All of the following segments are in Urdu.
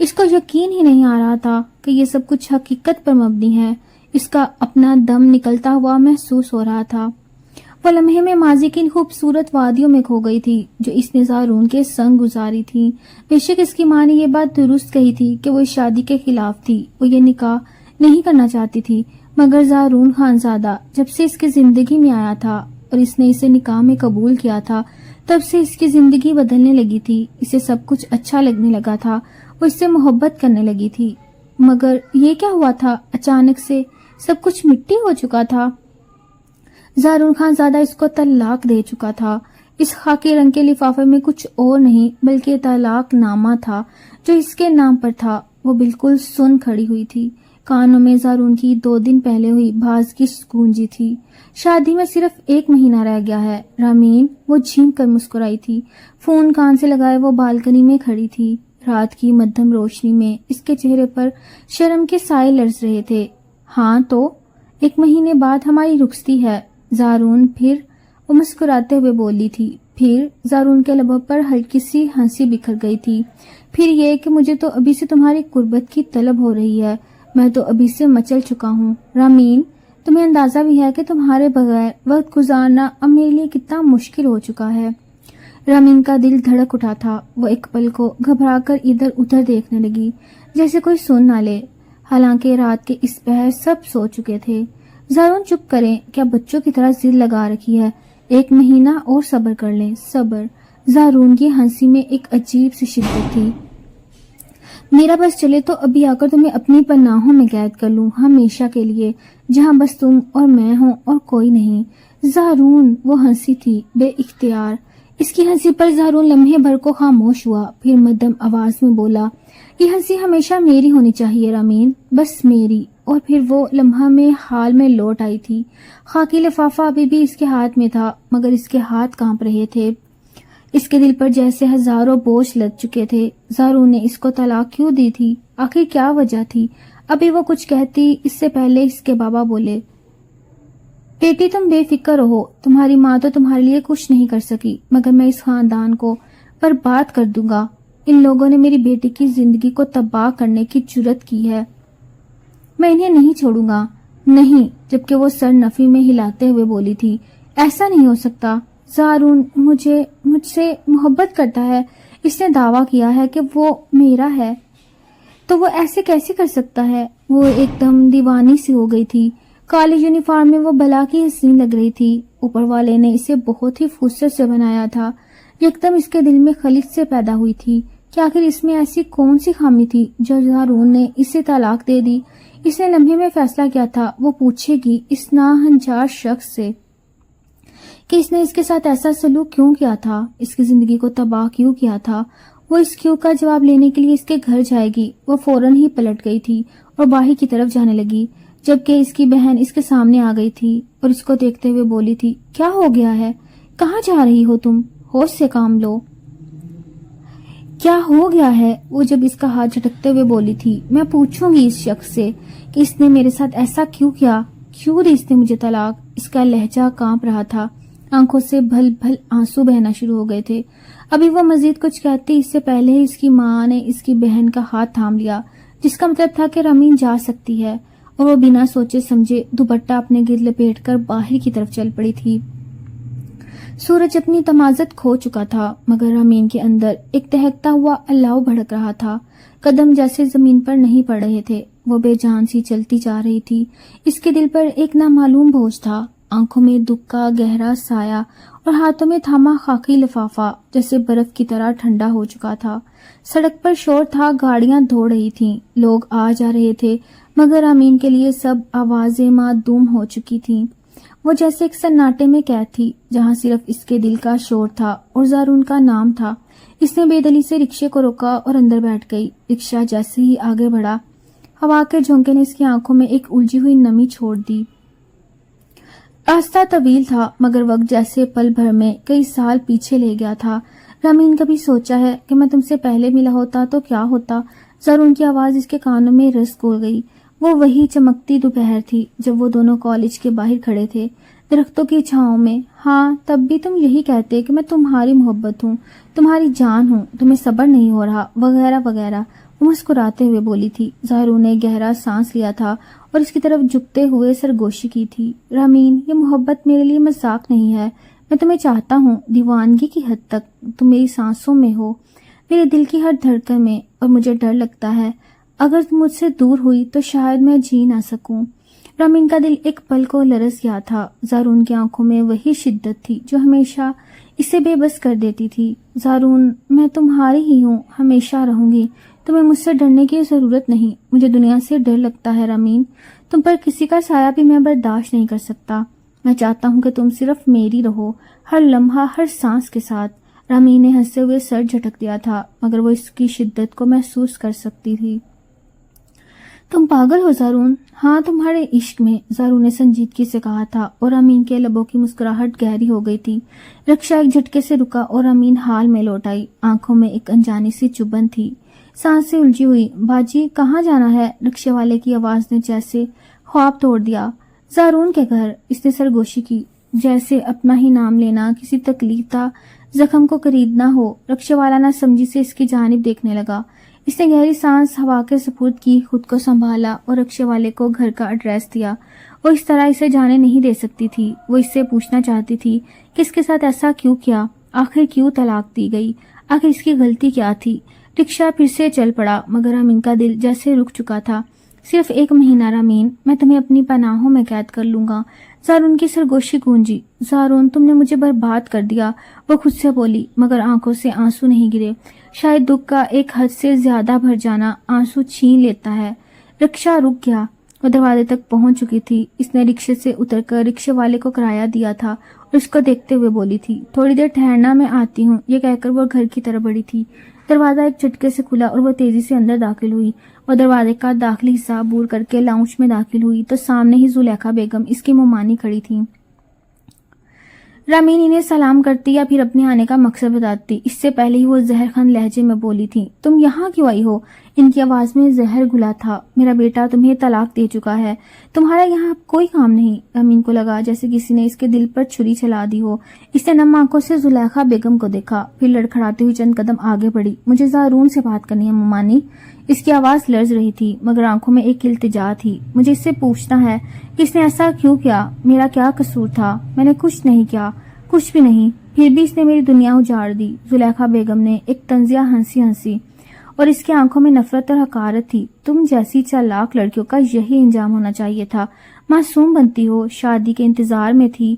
اس کو یقین ہی نہیں آ رہا تھا کہ یہ سب کچھ حقیقت پر مبنی ہے. اس کا اپنا دم نکلتا ہوا محسوس ہو رہا تھا. وہ لمحے میں ماضی کی ان خوبصورت وادیوں میں کھو گئی تھی جو اس نے زارون کے سنگ گزاری تھی. بے شک اس کی ماں نے یہ بات درست کہی تھی کہ وہ اس شادی کے خلاف تھی. وہ یہ نکاح نہیں کرنا چاہتی تھی، مگر زارون خانزادہ جب سے اس کی زندگی میں آیا تھا اور اس نے اسے نکاح میں قبول کیا تھا، تب سے اس کی زندگی بدلنے لگی تھی. اسے سب کچھ اچھا لگنے لگا تھا. وہ اس سے محبت کرنے لگی تھی. مگر یہ کیا ہوا تھا؟ اچانک سے سب کچھ مٹی ہو چکا تھا. زارون خانزادہ اس کو طلاق دے چکا تھا. اس خاکی رنگ کے لفافے میں کچھ اور نہیں بلکہ طلاق نامہ تھا جو اس کے نام پر تھا. وہ بالکل سن کھڑی ہوئی تھی. کانوں میں زارون کی 2 دن پہلے ہوئی بھاز کی گونجی تھی. شادی میں صرف 1 مہینہ رہ گیا ہے رامین. وہ جھیم کر مسکرائی تھی. فون کان سے لگائے وہ بالکنی میں کھڑی تھی. رات کی مدھم روشنی میں اس کے چہرے پر شرم کے سائے لرز رہے تھے. ہاں تو 1 مہینے بعد ہماری رخصتی ہے زارون. پھر وہ مسکراتے ہوئے بولی تھی. پھر زارون کے لبوں پر ہلکی سی ہنسی بکھر گئی تھی. پھر یہ کہ مجھے تو ابھی سے تمہاری قربت کی طلب ہو رہی ہے. میں تو ابھی سے مچل چکا ہوں. رامین، تمہیں اندازہ بھی ہے کہ تمہارے بغیر وقت گزارنا اب میرے لیے کتنا مشکل ہو چکا ہے. رامین کا دل دھڑک اٹھا تھا. وہ ایک پل کو گھبرا کر ادھر ادھر دیکھنے لگی جیسے کوئی سن نہ لے. حالانکہ رات کے اس پہر سب سو چکے تھے. زارون چپ کریں، کیا بچوں کی طرح ضد لگا رکھی ہے؟ 1 مہینہ اور صبر کر لیں. صبر؟ زارون کی ہنسی میں ایک عجیب سی شدت تھی. میرا بس چلے تو ابھی آ کر تمہیں اپنی پناہوں میں قید کر لوں ہمیشہ کے لیے، جہاں بس تم اور میں ہوں اور کوئی نہیں. زارون، وہ ہنسی تھی بے اختیار. اس کی ہنسی پر زارون لمحے بھر کو خاموش ہوا. پھر مدھم آواز میں بولا، یہ ہنسی ہمیشہ میری ہونی چاہیے رامین، بس میری. اور پھر وہ لمحہ میں حال میں لوٹ آئی تھی. خاکی لفافہ ابھی بھی اس کے ہاتھ میں تھا، مگر اس کے ہاتھ کانپ رہے تھے. اس کے دل پر جیسے ہزاروں بوجھ لد چکے تھے. زارون نے اس کو طلاق کیوں دی تھی؟ آخر کیا وجہ تھی؟ ابھی وہ کچھ کہتی اس سے پہلے اس کے بابا بولے، بیٹی تم بے فکر رہو، تمہاری ماں تو تمہارے لیے کچھ نہیں کر سکی، مگر میں اس خاندان کو برباد کر دوں گا. ان لوگوں نے میری بیٹی کی زندگی کو تباہ کرنے کی جرت کی ہے. میں انہیں نہیں چھوڑوں گا. نہیں، جبکہ وہ سر نفی میں ہلاتے ہوئے بولی تھی. ایسا نہیں ہو سکتا. زارون مجھ سے محبت کرتا ہے. اس نے دعویٰ کیا ہے کہ وہ میرا ہے. تو وہ ایسے کیسے کر سکتا ہے؟ وہ ایک دم دیوانی سی ہو گئی تھی. کالی یونیفارم میں وہ بلا کی حسین لگ رہی تھی. اوپر والے نے اسے بہت ہی فرصت سے بنایا تھا. یکدم اس کے دل میں خلش سے پیدا ہوئی تھی کہ آخر اس میں ایسی کون سی خامی تھی جو زارون نے اسے طلاق دے دی. اس نے لمحے میں فیصلہ کیا تھا وہ پوچھے گی اس ناہنجار شخص سے کہ اس نے اس کے ساتھ ایسا سلوک کیوں کیا تھا، اس کی زندگی کو تباہ کیوں کیا تھا. وہ اس کیوں کا جواب لینے کے لیے اس کے گھر جائے گی. وہ فوراً ہی پلٹ گئی تھی اور باہر کی طرف جانے لگی، جبکہ اس کی بہن اس کے سامنے آ گئی تھی اور اس کو دیکھتے ہوئے بولی تھی، کیا ہو گیا ہے؟ کہاں جا رہی ہو تم؟ ہوش سے کام لو. کیا ہو گیا ہے؟ وہ جب اس کا ہاتھ جھٹکتے ہوئے بولی تھی، میں پوچھوں گی اس شخص سے کہ اس نے میرے ساتھ ایسا کیوں کیا، کیوں دی اس نے مجھے طلاق. اس کا لہجہ کانپ رہا تھا. آنکھوں سے بھل بھل آنسو بہنا شروع ہو گئے تھے. ابھی وہ مزید کچھ کہتی اس سے پہلے ہی اس کی ماں نے اس کی بہن کا ہاتھ تھام لیا، جس کا مطلب تھا کہ رامین جا سکتی ہے، اور وہ بنا سوچے سمجھے دوپٹہ اپنے گرد لپیٹ کر باہر کی طرف چل پڑی تھی. سورج اپنی تمازت کھو چکا تھا، مگر رامین کے اندر ایک دہکتا ہوا الاؤ بھڑک رہا تھا. قدم جیسے زمین پر نہیں پڑ رہے تھے. وہ بے جان سی چلتی جا رہی تھی. اس کے دل پر ایک نامعلوم بوجھ تھا. آنکھوں میں دکھ کا گہرا سایہ اور ہاتھوں میں تھاما خاکی لفافہ جیسے برف کی طرح ٹھنڈا ہو چکا تھا. سڑک پر شور تھا، گاڑیاں دوڑ رہی تھیں، لوگ آ جا رہے تھے، مگر رامین کے لیے سب آوازیں معدوم ہو چکی تھیں. وہ جیسے ایک سناٹے میں قید تھی جہاں صرف اس کے دل کا شور تھا اور زارون کا نام تھا. اس نے بے دلی سے رکشے کو روکا اور اندر بیٹھ گئی. رکشہ جیسے ہی آگے بڑھا، ہوا کے جھونکے نے اس کی آنکھوں میں ایک الجھی ہوئی نمی چھوڑ دی. راستہ طویل تھا، مگر وقت جیسے پل بھر میں کئی سال پیچھے لے گیا تھا. رامین کبھی سوچا ہے کہ میں تم سے پہلے ملا ہوتا تو کیا ہوتا؟ زارون کی آواز اس کے کانوں میں رس گھول گئی. وہ وہی چمکتی دوپہر تھی جب وہ دونوں کالج کے باہر کھڑے تھے درختوں کی چھاؤں میں. ہاں، تب بھی تم یہی کہتے کہ میں تمہاری محبت ہوں، تمہاری جان ہوں، تمہیں صبر نہیں ہو رہا، وغیرہ وغیرہ. وہ مسکراتے ہوئے بولی تھی۔ زہرو نے گہرا سانس لیا تھا اور اس کی طرف جھکتے ہوئے سرگوشی کی تھی۔ رامین، یہ محبت میرے لیے مذاق نہیں ہے، میں تمہیں چاہتا ہوں، دیوانگی کی حد تک تم میری سانسوں میں ہو، میرے دل کی ہر دھڑکن میں، اور مجھے ڈر لگتا ہے اگر تم مجھ سے دور ہوئی تو شاید میں جی نہ سکوں۔ رامین کا دل ایک پل کو لرز گیا تھا۔ زارون کی آنکھوں میں وہی شدت تھی جو ہمیشہ اسے بے بس کر دیتی تھی۔ زارون، میں تمہاری ہی ہوں، ہمیشہ رہوں گی، تمہیں مجھ سے ڈرنے کی ضرورت نہیں، مجھے دنیا سے ڈر لگتا ہے رامین، تم پر کسی کا سایہ بھی میں برداشت نہیں کر سکتا، میں چاہتا ہوں کہ تم صرف میری رہو، ہر لمحہ، ہر سانس کے ساتھ۔ رامین نے ہنستے ہوئے سر جھٹک دیا تھا، مگر وہ اس کی شدت کو محسوس کر سکتی تھی۔ تم پاگل ہو زارون؟ ہاں، تمہارے عشق میں، زارون نے سنجیدگی سے کہا تھا، اور امین کے لبوں کی مسکراہٹ گہری ہو گئی تھی۔ رکشہ ایک جھٹکے سے رکا اور امین حال میں لوٹ آئی، آنکھوں میں ایک انجانی سی چبھن تھی، سانس سے الجھی ہوئی۔ باجی، کہاں جانا ہے؟ رکشے والے کی آواز نے جیسے خواب توڑ دیا۔ زارون کے گھر، اس نے سرگوشی کی، جیسے اپنا ہی نام لینا کسی تکلیف دہ زخم کو خریدنا ہو۔ رکشے والا نہ سمجھی سے اس کی جانب دیکھنے لگا۔ اس نے گہری سانس ہوا کے سپرد کی، خود کو سنبھالا اور رکشے والے کو گھر کا ایڈریس دیا۔ وہ اس طرح اسے جانے نہیں دے سکتی تھی۔ وہ اس سے پوچھنا چاہتی تھی کہ اس کے ساتھ ایسا کیوں کیا، آخر کیوں طلاق دی گئی، آخر اس کی غلطی کیا تھی۔ رکشہ پھر سے چل پڑا، مگر رامین کا دل جیسے رک چکا تھا۔ صرف 1 مہینہ رامین، میں تمہیں اپنی پناہوں میں قید کر لوں گا۔ زارون کی سرگوشی گونجی۔ زارون، تم نے مجھے برباد کر دیا، وہ خود سے بولی، مگر آنکھوں سے آنسو نہیں گرے۔ شاید دکھ کا ایک حد سے زیادہ بھر جانا آنسو چھین لیتا ہے۔ رکشہ رک گیا، وہ دروازے تک پہنچ چکی تھی۔ اس نے رکشے سے اتر کر رکشے والے کو کرایہ دیا تھا اور اس کو دیکھتے ہوئے بولی تھی، تھوڑی دیر ٹھہرنا، میں آتی ہوں۔ یہ کہہ کر وہ گھر کی طرف بڑھی تھی۔ دروازہ ایک جھٹکے سے کھلا اور وہ تیزی سے اندر داخل ہوئی۔ وہ دروازے کا داخلی حصہ عبور کر کے لاؤنج میں داخل ہوئی تو سامنے ہی زلیخا بیگم اس کی ممانی کھڑی تھی۔ رامین انہیں سلام کرتی یا پھر اپنے آنے کا مقصد بتاتی، اس سے پہلے ہی وہ زہر خان لہجے میں بولی تھی، تم یہاں کیوں آئی ہو؟ ان کی آواز میں زہر گھلا تھا۔ میرا بیٹا تمہیں طلاق دے چکا ہے، تمہارا یہاں کوئی کام نہیں۔ رامین کو لگا جیسے کسی نے اس کے دل پر چھری چلا دی ہو۔ اس نے نم آنکھوں سے زلیخا بیگم کو دیکھا، پھر لڑکھڑاتے ہوئی چند قدم آگے بڑھی۔ مجھے زارون سے بات کرنی ہے ممانی۔ اس کی آواز لرز رہی تھی، مگر آنکھوں میں ایک التجا تھی۔ مجھے اس سے پوچھنا ہے کہ اس نے ایسا کیوں کیا، میرا کیا قصور تھا؟ میں نے کچھ نہیں کیا، کچھ بھی نہیں، پھر بھی اس نے میری دنیا اجاڑ دی۔ زلیخا بیگم نے ایک طنزیہ ہنسی اور اس کی آنکھوں میں نفرت اور حقارت تھی۔ تم جیسی چالاک لڑکیوں کا یہی انجام ہونا چاہیے تھا، معصوم بنتی ہو، شادی کے انتظار میں تھی۔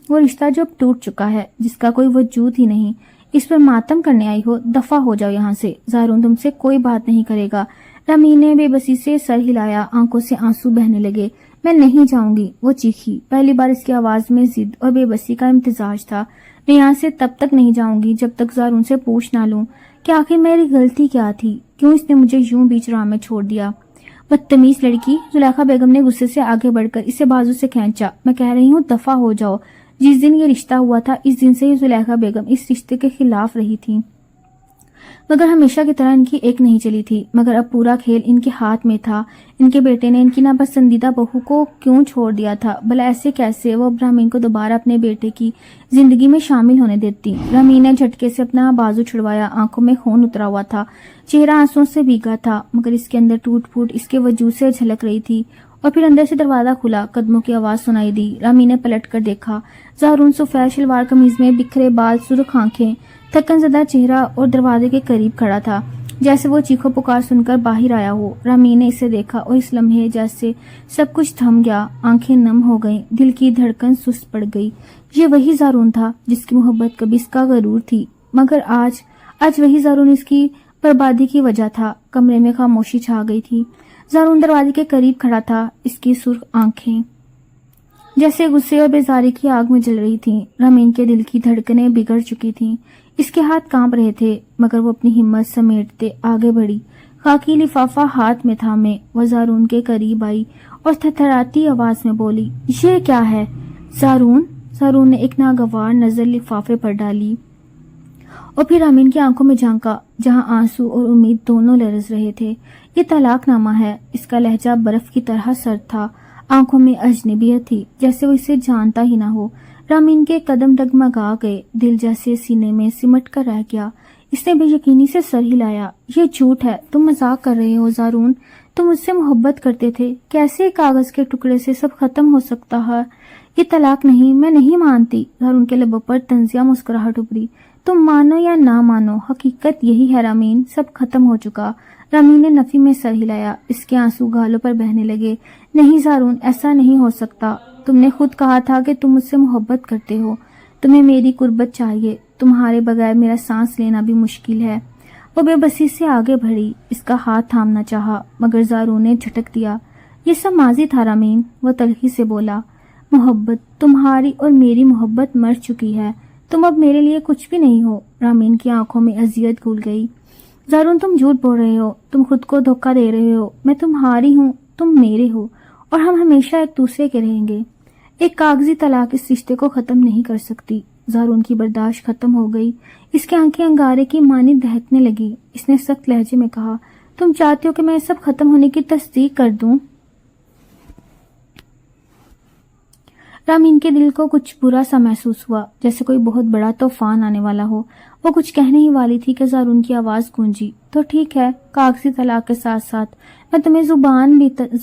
وہ رشتہ جو اب ٹوٹ چکا ہے، جس کا کوئی وجود ہی نہیں، اس پر ماتم کرنے آئی ہو، دفع ہو جاؤ یہاں سے۔ زارون تم سے کوئی بات نہیں کرے گا۔ رامین نے بے بسی سے سر ہلایا، آنکھوں سے آنسو بہنے لگے۔ میں نہیں جاؤں گی، وہ چیخی۔ پہلی بار اس کی آواز میں ضد اور بے بسی کا امتزاج تھا۔ میں یہاں سے تب تک نہیں جاؤں گی جب تک زارون سے پوچھ نہ لوں کہ آخر میری غلطی کیا تھی، کیوں اس نے مجھے یوں بیچ راہ میں چھوڑ دیا۔ بدتمیز لڑکی، زلیخا بیگم نے غصے سے آگے بڑھ کر اسے بازو سے کھینچا۔ میں کہہ رہی ہوں دفع ہو جاؤ۔ جس دن یہ رشتہ ہوا تھا، اس دن سے ہی زلیخا بیگم اس رشتے کے خلاف رہی تھی، مگر ہمیشہ کی طرح ان کی ایک نہیں چلی تھی۔ مگر اب پورا کھیل ان کے ہاتھ میں تھا۔ ان کے بیٹے نے ان کی ناپسندیدہ بہو کو کیوں چھوڑ دیا تھا؟ بھلا ایسے کیسے وہ اب رامین کو دوبارہ اپنے بیٹے کی زندگی میں شامل ہونے دیتی؟ رامین نے جھٹکے سے اپنا بازو چھڑوایا، آنکھوں میں خون اترا ہوا تھا، چہرہ آنسوں سے بھیگا تھا، مگر اس کے اندر ٹوٹ پھوٹ اس کے وجود سے جھلک رہی تھی۔ اور پھر اندر سے دروازہ کھلا، قدموں کی آواز سنائی دی۔ رامین نے پلٹ کر دیکھا، زارون سفید شلوار قمیض میں، بکھرے بال، سرخ آنکھیں، تھکن زدہ چہرہ اور دروازے کے قریب کھڑا تھا، جیسے وہ چیخو پکار سن کر باہر آیا ہو۔ رامین نے اسے دیکھا اور اس لمحے جیسے سب کچھ تھم گیا، آنکھیں نم ہو گئیں، دل کی دھڑکن سست پڑ گئی۔ یہ وہی زارون تھا جس کی محبت کبھی اس کا غرور تھی، مگر آج وہی زارون اس کی بربادی کی وجہ تھا۔ کمرے میں خاموشی چھا گئی تھی۔ زارون دروازے کے قریب کھڑا تھا، اس کی سرخ آنکھیں جیسے غصے اور بیزاری کی آگ میں جل رہی تھیں۔ رامین کے دل کی دھڑکنیں بگڑ چکی تھیں، اس کے ہاتھ کانپ رہے تھے، مگر وہ اپنی ہمت سمیٹتے آگے بڑھی۔ خاکی لفافہ ہاتھ میں تھامے وہ زارون کے قریب آئی اور تھرتھراتی آواز میں بولی، یہ کیا ہے زارون نے ایک ناگوار نظر لفافے پر ڈالی اور پھر رامین کی آنکھوں میں جھانکا، جہاں آنسو اور امید دونوں لرز رہے تھے۔ یہ طلاق نامہ ہے۔ اس کا لہجہ برف کی طرح سرد تھا، آنکھوں میں اجنبیت تھی، جیسے وہ اسے جانتا ہی نہ ہو۔ رامین کے قدم ڈگمگا گئے، دل جیسے سینے میں سمٹ کر رہ گیا۔ اس نے بے یقینی سے سر ہلایا۔ یہ جھوٹ ہے، تم مذاق کر رہے ہو زارون، تم مجھ سے محبت کرتے تھے، کیسے ایک کاغذ کے ٹکڑے سے سب ختم ہو سکتا ہے؟ یہ طلاق نہیں، میں نہیں مانتی۔ زارون کے لبوں پر طنزیہ مسکراہٹ ابھری۔ تم مانو یا نہ مانو، حقیقت یہی ہے رامین، سب ختم ہو چکا۔ رامین نے نفی میں سر ہلایا، اس کے آنسو گالوں پر بہنے لگے۔ نہیں زارون، ایسا نہیں ہو سکتا، تم نے خود کہا تھا کہ تم مجھ سے محبت کرتے ہو، تمہیں میری قربت چاہیے، تمہارے بغیر میرا سانس لینا بھی مشکل ہے۔ وہ بے بسی سے آگے بڑھی، اس کا ہاتھ تھامنا چاہا مگر زارون نے جھٹک دیا۔ یہ سب ماضی تھا رامین، وہ تلخی سے بولا۔ محبت، تمہاری اور میری محبت مر چکی ہے، تم اب میرے لیے کچھ بھی نہیں ہو۔ رامین کی آنکھوں میں اذیت گھل گئی۔ زارون، تم جھوٹ بول رہے ہو، تم خود کو دھوکہ دے رہے ہو، میں تمہاری ہوں، تم میرے ہو، اور ہم ہمیشہ ایک دوسرے کے رہیں گے۔ ایک کاغذی طلاق اس رشتے کو ختم نہیں کر سکتی۔ زارون کی برداشت ختم ہو گئی، اس کی آنکھیں انگارے کی مانی دہکنے لگی۔ اس نے سخت لہجے میں کہا، تم چاہتے ہو کہ میں سب ختم ہونے کی تصدیق کر دوں؟ رامین کے دل کو کچھ برا سا محسوس ہوا، جیسے کوئی بہت بڑا طوفان آنے والا ہو۔ وہ کچھ کہنے ہی والی تھی کہ زارون کی آواز گونجی، تو ٹھیک ہے، کاغذی طلاق کے ساتھ ساتھ میں تمہیں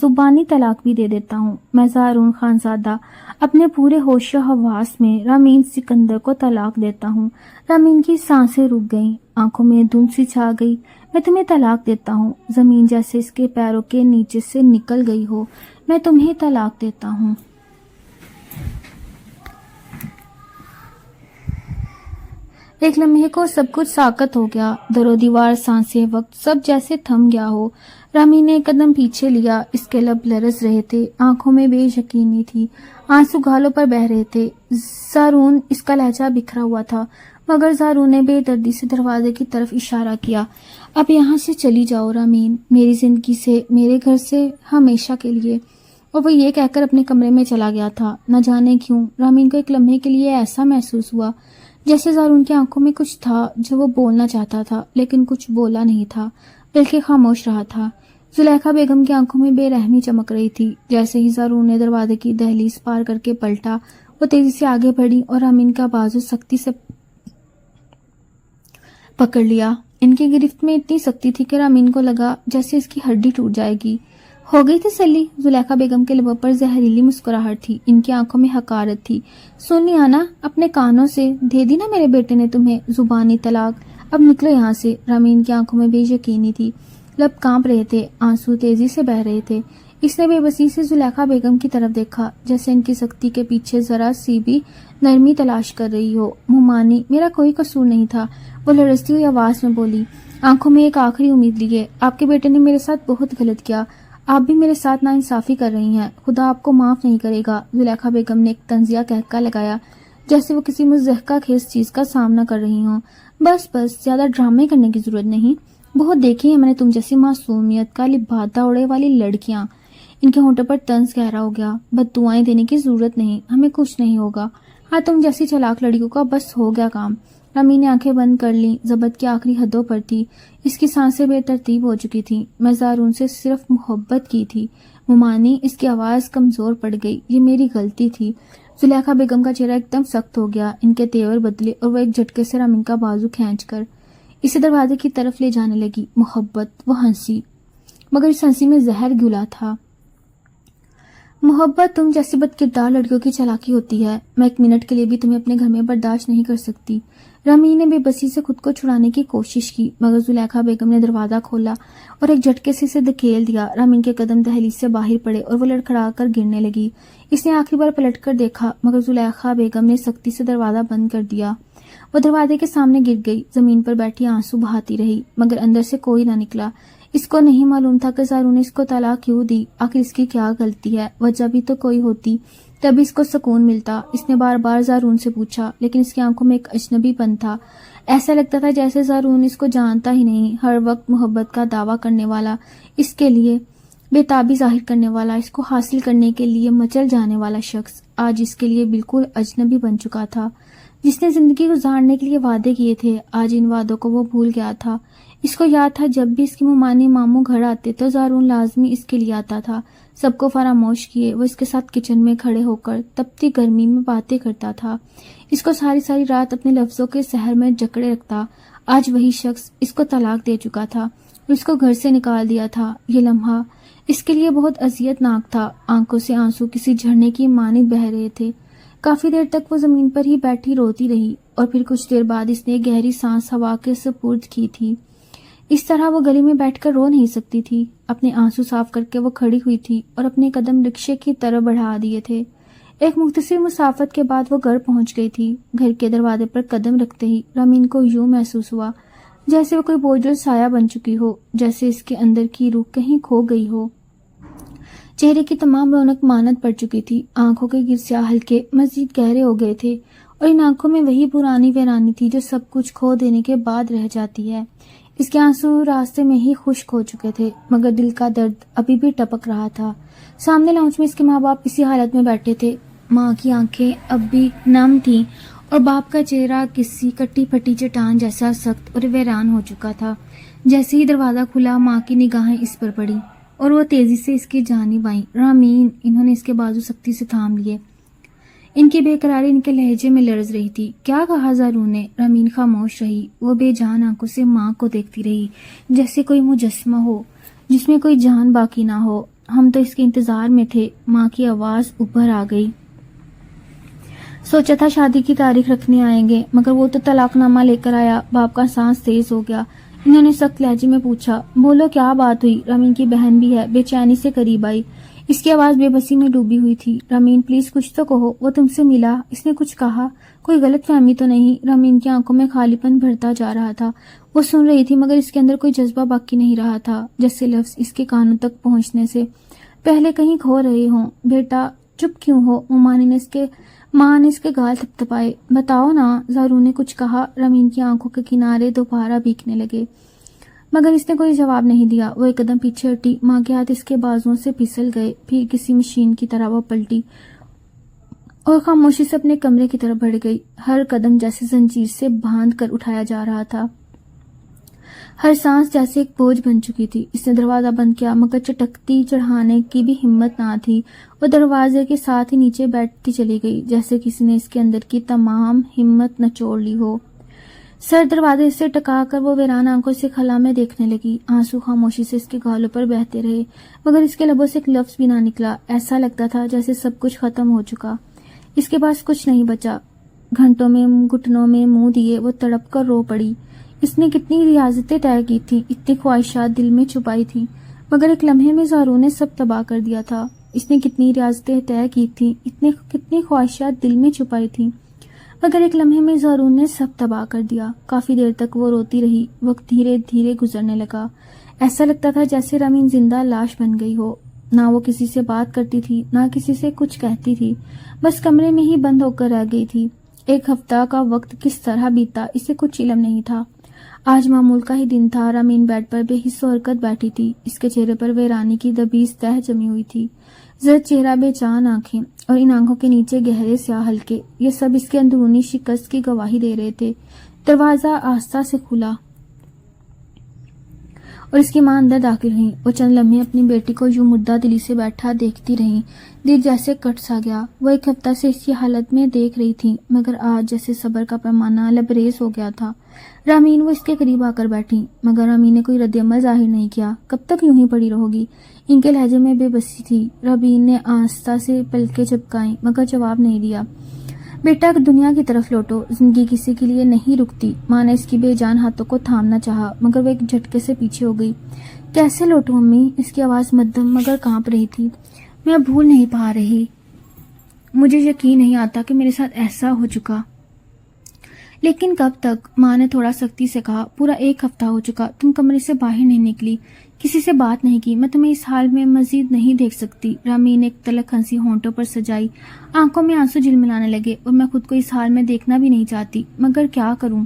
زبانی طلاق بھی دے دیتا ہوں۔ میں زارون خانزادہ اپنے پورے ہوش و حواس میں رامین سکندر کو طلاق دیتا ہوں۔ رامین کی سانسیں رک گئیں، آنکھوں میں دھند سی چھا گئی۔ میں تمہیں طلاق دیتا ہوں، زمین جیسے اس کے پیروں کے نیچے سے نکل گئی ہو۔ میں تمہیں طلاق دیتا ہوں۔ ایک لمحے کو سب کچھ ساکت ہو گیا، در و دیوار، سانسیں، وقت، سب جیسے تھم گیا ہو۔ رامین نے ایک قدم پیچھے لیا، اس کے لب لرز رہے تھے، آنکھوں میں بے یقینی تھی، آنسو گالوں پر بہہ رہے تھے۔ زارون، اس کا لہجہ بکھرا ہوا تھا، مگر زارون نے بے دردی سے دروازے کی طرف اشارہ کیا۔ اب یہاں سے چلی جاؤ رامین، میری زندگی سے، میرے گھر سے، ہمیشہ کے لیے۔ اور وہ یہ کہہ کر اپنے کمرے میں چلا گیا تھا۔ نہ جانے کیوں رامین کو ایک لمحے کے لیے ایسا محسوس ہوا جیسے زارون کی آنکھوں میں کچھ تھا جو وہ بولنا چاہتا تھا، لیکن کچھ بولا نہیں تھا، بلکہ خاموش رہا تھا۔ زلیخا بیگم کی آنکھوں میں بے رحمی چمک رہی تھی۔ جیسے ہی زارون نے دروازے کی دہلیز پار کر کے پلٹا، وہ تیزی سے آگے بڑھی اور رامین کا بازو سختی سے پکڑ لیا۔ ان کی گرفت میں اتنی سختی تھی کہ رامین کو لگا جیسے اس کی ہڈی ٹوٹ جائے گی۔ ہو گئی تسلی؟ زلیخا بیگم کے لبوں پر زہریلی مسکراہٹ تھی، ان کی آنکھوں میں حقارت تھی۔ سن لیا نا اپنے کانوں سے، دے دی نا میرے بیٹے نے تمہیں زبانی طلاق، اب نکلو یہاں سے۔ رامین کی آنکھوں میں بے یقینی تھی، لب کانپ رہے تھے، آنسو تیزی سے بہہ رہے تھے۔ اس نے بے بسی سے زلیخا بیگم کی طرف دیکھا، جیسے ان کی سختی کے پیچھے ذرا سی بھی نرمی تلاش کر رہی ہو۔ ممانی، میرا کوئی قصور نہیں تھا، وہ لرزتی ہوئی آواز میں بولی، آنکھوں میں ایک آخری امید لیے۔ آپ کے بیٹے نے میرے ساتھ بہت غلط کیا، آپ بھی میرے ساتھ ناانصافی کر رہی ہیں، خدا آپ کو معاف نہیں کرے گا۔ زلیخا بیگم نے ایک طنزیہ قہقہ لگایا، جیسے وہ کسی مضحکہ خیز چیز کا سامنا کر رہی ہوں۔ بس بس، زیادہ ڈرامے کرنے کی ضرورت نہیں، بہت دیکھی ہیں میں نے تم جیسی معصومیت کا لبادہ اڑے والی لڑکیاں۔ ان کے ہونٹوں پر طنز گہرا ہو گیا۔ بد دعائیں دینے کی ضرورت نہیں، ہمیں کچھ نہیں ہوگا، ہاں تم جیسی چلاک لڑکیوں کا بس ہو گیا کام۔ رامین نے آنکھیں بند کر لیں، ضبط کی آخری حدوں پر تھی، اس کی سانسیں بے ترتیب ہو چکی تھیں۔ میں زارون سے صرف محبت کی تھی ممانی، اس کی آواز کمزور پڑ گئی، یہ میری غلطی تھی۔ زلیخا بیگم کا چہرہ ایک دم سخت ہو گیا، ان کے تیور بدلے اور وہ ایک جھٹکے سے رامین کا بازو کھینچ کر اسے دروازے کی طرف لے جانے لگی۔ محبت، وہ ہنسی، مگر اس ہنسی میں زہر گھلا تھا۔ محبت تم جیسی بد کردار لڑکیوں کی چالاکی ہوتی ہے، میں ایک منٹ کے لیے بھی تمہیں اپنے گھر میں برداشت نہیں کر سکتی۔ رامین نے بے بسی سے خود کو چھڑانے کی کوشش کی، مگر زلیخا بیگم نے دروازہ کھولا اور ایک جھٹکے سے اسے دھکیل دیا۔ رامین کے قدم دہلیز سے باہر پڑے اور وہ لڑکھڑا کر گرنے لگی۔ اس نے آخری بار پلٹ کر دیکھا، مگر زلیخا بیگم نے سختی سے دروازہ بند کر دیا۔ وہ دروازے کے سامنے گر گئی، زمین پر بیٹھی آنسو بہاتی رہی، مگر اندر سے کوئی نہ نکلا۔ اس کو نہیں معلوم تھا کہ زارون نے اس کو طلاق کیوں دی، آخر اس کی کیا غلطی ہے، وجہ بھی تو کوئی ہوتی تبھی اس کو سکون ملتا۔ اس نے بار بار زارون سے پوچھا، لیکن اس کی آنکھوں میں ایک اجنبی پن تھا، ایسا لگتا تھا جیسے زارون اس کو جانتا ہی نہیں، ہر وقت محبت کا دعویٰ کرنے والا، اس کے لیے بےتابی ظاہر کرنے والا، اس کو حاصل کرنے کے لیے مچل جانے والا شخص آج اس کے لیے بالکل اجنبی بن چکا تھا۔ جس نے زندگی گزارنے کے لیے وعدے کیے تھے، آج ان وعدوں کو وہ بھول گیا تھا۔ اس کو یاد تھا جب بھی اس کی ممانی ماموں گھر آتے تو زارون لازمی اس کے لیے آتا تھا، سب کو فراموش کیے وہ اس کے ساتھ کچن میں کھڑے ہو کر تپتی گرمی میں باتیں کرتا تھا، اس کو ساری ساری رات اپنے لفظوں کے سحر میں جکڑے رکھتا۔ آج وہی شخص اس کو طلاق دے چکا تھا اور اس کو گھر سے نکال دیا تھا۔ یہ لمحہ اس کے لیے بہت اذیت ناک تھا۔ آنکھوں سے آنسو کسی جھرنے کی مانند بہہ رہے تھے۔ کافی دیر تک وہ زمین پر ہی بیٹھی روتی رہی اور پھر کچھ دیر بعد اس نے گہری سانس ہوا کے سپرد کی تھی۔ اس طرح وہ گلی میں بیٹھ کر رو نہیں سکتی تھی۔ اپنے آنسو صاف کر کے وہ کھڑی ہوئی تھی اور اپنے قدم رکشے کی طرف بڑھا دیے تھے۔ ایک مختصر مسافت کے بعد وہ گھر پہنچ گئی تھی۔ گھر کے دروازے پر قدم رکھتے ہی رامین کو یوں محسوس ہوا جیسے وہ کوئی بوجھل سایہ بن چکی ہو، جیسے اس کے اندر کی روح کہیں کھو گئی ہو۔ چہرے کی تمام رونق ماند پڑ چکی تھی۔ آنکھوں کے گرسیاہ ہلکے مزید گہرے ہو گئے تھے اور ان آنکھوں میں وہی پرانی ویرانی تھی جو سب کچھ کھو دینے کے بعد رہ جاتی ہے۔ اس کے آنسو راستے میں ہی خشک ہو چکے تھے، مگر دل کا درد ابھی بھی ٹپک رہا تھا۔ سامنے لاؤنج میں اس کے ماں باپ اسی حالت میں بیٹھے تھے۔ ماں کی آنکھیں اب بھی نم تھیں اور باپ کا چہرہ کسی کٹی پھٹی چٹان جیسا سخت اور ویران ہو چکا تھا۔ جیسے ہی دروازہ کھلا ماں کی نگاہیں اس پر پڑی اور وہ تیزی سے اس کی جانب آئیں۔ رامین، انہوں نے اس کے بازو سختی سے تھام لیے۔ ان کی بے قراری ان کے لہجے میں لرز رہی تھی۔ کیا کہا زارون نے؟ رامین خاموش رہی۔ وہ بے جان آنکھوں سے ماں کو دیکھتی رہی جیسے کوئی مجسمہ ہو جس میں کوئی جان باقی نہ ہو۔ ہم تو اس کے انتظار میں تھے۔ ماں کی آواز ابھر آ گئی۔ سوچا تھا شادی کی تاریخ رکھنے آئیں گے، مگر وہ تو طلاق نامہ لے کر آیا۔ باپ کا سانس تیز ہو گیا۔ انہوں نے سخت لہجے میں پوچھا، بولو کیا بات ہوئی؟ رامین کی بہن بھی ہے، بے چینی سے قریب آئی۔ اس کی آواز بے بسی میں ڈوبی ہوئی تھی۔ رامین پلیز کچھ تو کہو، وہ تم سے ملا، اس نے کچھ کہا؟ کوئی غلط فہمی تو نہیں؟ رامین کی آنکھوں میں خالی پن بھرتا جا رہا تھا۔ وہ سن رہی تھی مگر اس کے اندر کوئی جذبہ باقی نہیں رہا تھا، جیسے لفظ اس کے کانوں تک پہنچنے سے پہلے کہیں کھو رہے ہوں۔ بیٹا چپ کیوں ہو؟ ماں نے اس کے گال تھپتھپائے۔ بتاؤ نا، زارون نے کچھ کہا؟ رامین کی آنکھوں کے کنارے دوبارہ بھیگنے لگے مگر اس نے کوئی جواب نہیں دیا۔ وہ ایک قدم پیچھے ہٹی۔ ماں کے ہاتھ اس کے بازوؤں سے پھسل گئے۔ پھر کسی مشین کی طرح وہ پلٹی اور خاموشی سے اپنے کمرے کی طرف بڑھ گئی۔ ہر قدم جیسے زنجیر سے باندھ کر اٹھایا جا رہا تھا، ہر سانس جیسے ایک بوجھ بن چکی تھی۔ اس نے دروازہ بند کیا مگر چٹکتی چڑھانے کی بھی ہمت نہ تھی۔ وہ دروازے کے ساتھ ہی نیچے بیٹھتی چلی گئی جیسے کسی نے اس کے اندر کی تمام ہمت نچوڑ لی ہو۔ سر دروازے سے ٹکا کر وہ ویران آنکھوں سے خلا میں دیکھنے لگی۔ آنسو خاموشی سے اس کے گالوں پر بہتے رہے مگر اس کے لبوں سے ایک لفظ بھی نہ نکلا۔ ایسا لگتا تھا جیسے سب کچھ ختم ہو چکا، اس کے پاس کچھ نہیں بچا۔ گھنٹوں میں گھٹنوں میں منہ دیے وہ تڑپ کر رو پڑی۔ اس نے کتنی ریاضتیں طے کی تھیں، اتنی خواہشات دل میں چھپائی تھیں، مگر ایک لمحے میں زارون نے سب تباہ کر دیا تھا۔ اس نے کتنی ریاضتیں طے کی تھیں، کتنی خواہشات دل میں چھپائی تھیں، مگر ایک لمحے میں زارون نے سب تباہ کر دیا۔ کافی دیر تک وہ روتی رہی۔ وقت دھیرے دھیرے گزرنے لگا۔ ایسا لگتا تھا جیسے رامین زندہ لاش بن گئی ہو۔ نہ وہ کسی سے بات کرتی تھی، نہ کسی سے کچھ کہتی تھی، بس کمرے میں ہی بند ہو کر رہ گئی تھی۔ ایک ہفتہ کا وقت کس طرح بیتا اسے کچھ علم نہیں تھا۔ آج معمول کا ہی دن تھا۔ رامین بیڈ پر بے حس و حرکت بیٹھی تھی۔ اس کے چہرے پر ویرانی کی دبیز تہ جمی ہوئی تھی۔ زرد چہرہ، بے جان آنکھیں اور ان آنکھوں کے نیچے گہرے سیاہ حلقے، یہ سب اس کے اندرونی شکست کی گواہی دے رہے تھے۔ دروازہ آہستہ سے کھلا اور اس کی ماں اندر داخل ہوئی۔ وہ چند لمحے اپنی بیٹی کو یوں مردہ دلی سے بیٹھا دیکھتی رہیں۔ دل جیسے کٹ سا گیا۔ وہ ایک ہفتہ سے اسی حالت میں دیکھ رہی تھی مگر آج جیسے صبر کا پیمانہ لبریز ہو گیا تھا۔ رامین، وہ اس کے قریب آ کر بیٹھی مگر رامین نے کوئی رد عمل ظاہر نہیں کیا۔ کب تک یوں ہی پڑی رہو گی؟ ان کے لہجے میں بے بسی تھی۔ رامین نے آہستہ سے پلکیں جھپکائیں مگر جواب نہیں دیا۔ بیٹا دنیا کی طرف لوٹو، زندگی کسی کے لیے نہیں رکتی۔ ماں نے اس کی بے جان ہاتھوں کو تھامنا چاہا مگر وہ ایک جھٹکے سے پیچھے ہو گئی۔ کیسے لوٹوں امی؟ اس کی آواز مدھم مگر کانپ رہی تھی۔ میں بھول نہیں پا رہی، مجھے یقین نہیں آتا کہ میرے ساتھ ایسا ہو چکا۔ لیکن کب تک؟ ماں نے تھوڑا سختی سے کہا۔ پورا ایک ہفتہ ہو چکا، تم کمرے سے باہر نہیں نکلی، کسی سے بات نہیں کی۔ میں تمہیں اس حال میں مزید نہیں دیکھ سکتی۔ رامین نے ایک تلخ ہنسی ہونٹوں پر سجائی۔ آنکھوں میں آنسو جھلملانے لگے۔ اور میں خود کو اس حال میں دیکھنا بھی نہیں چاہتی، مگر کیا کروں؟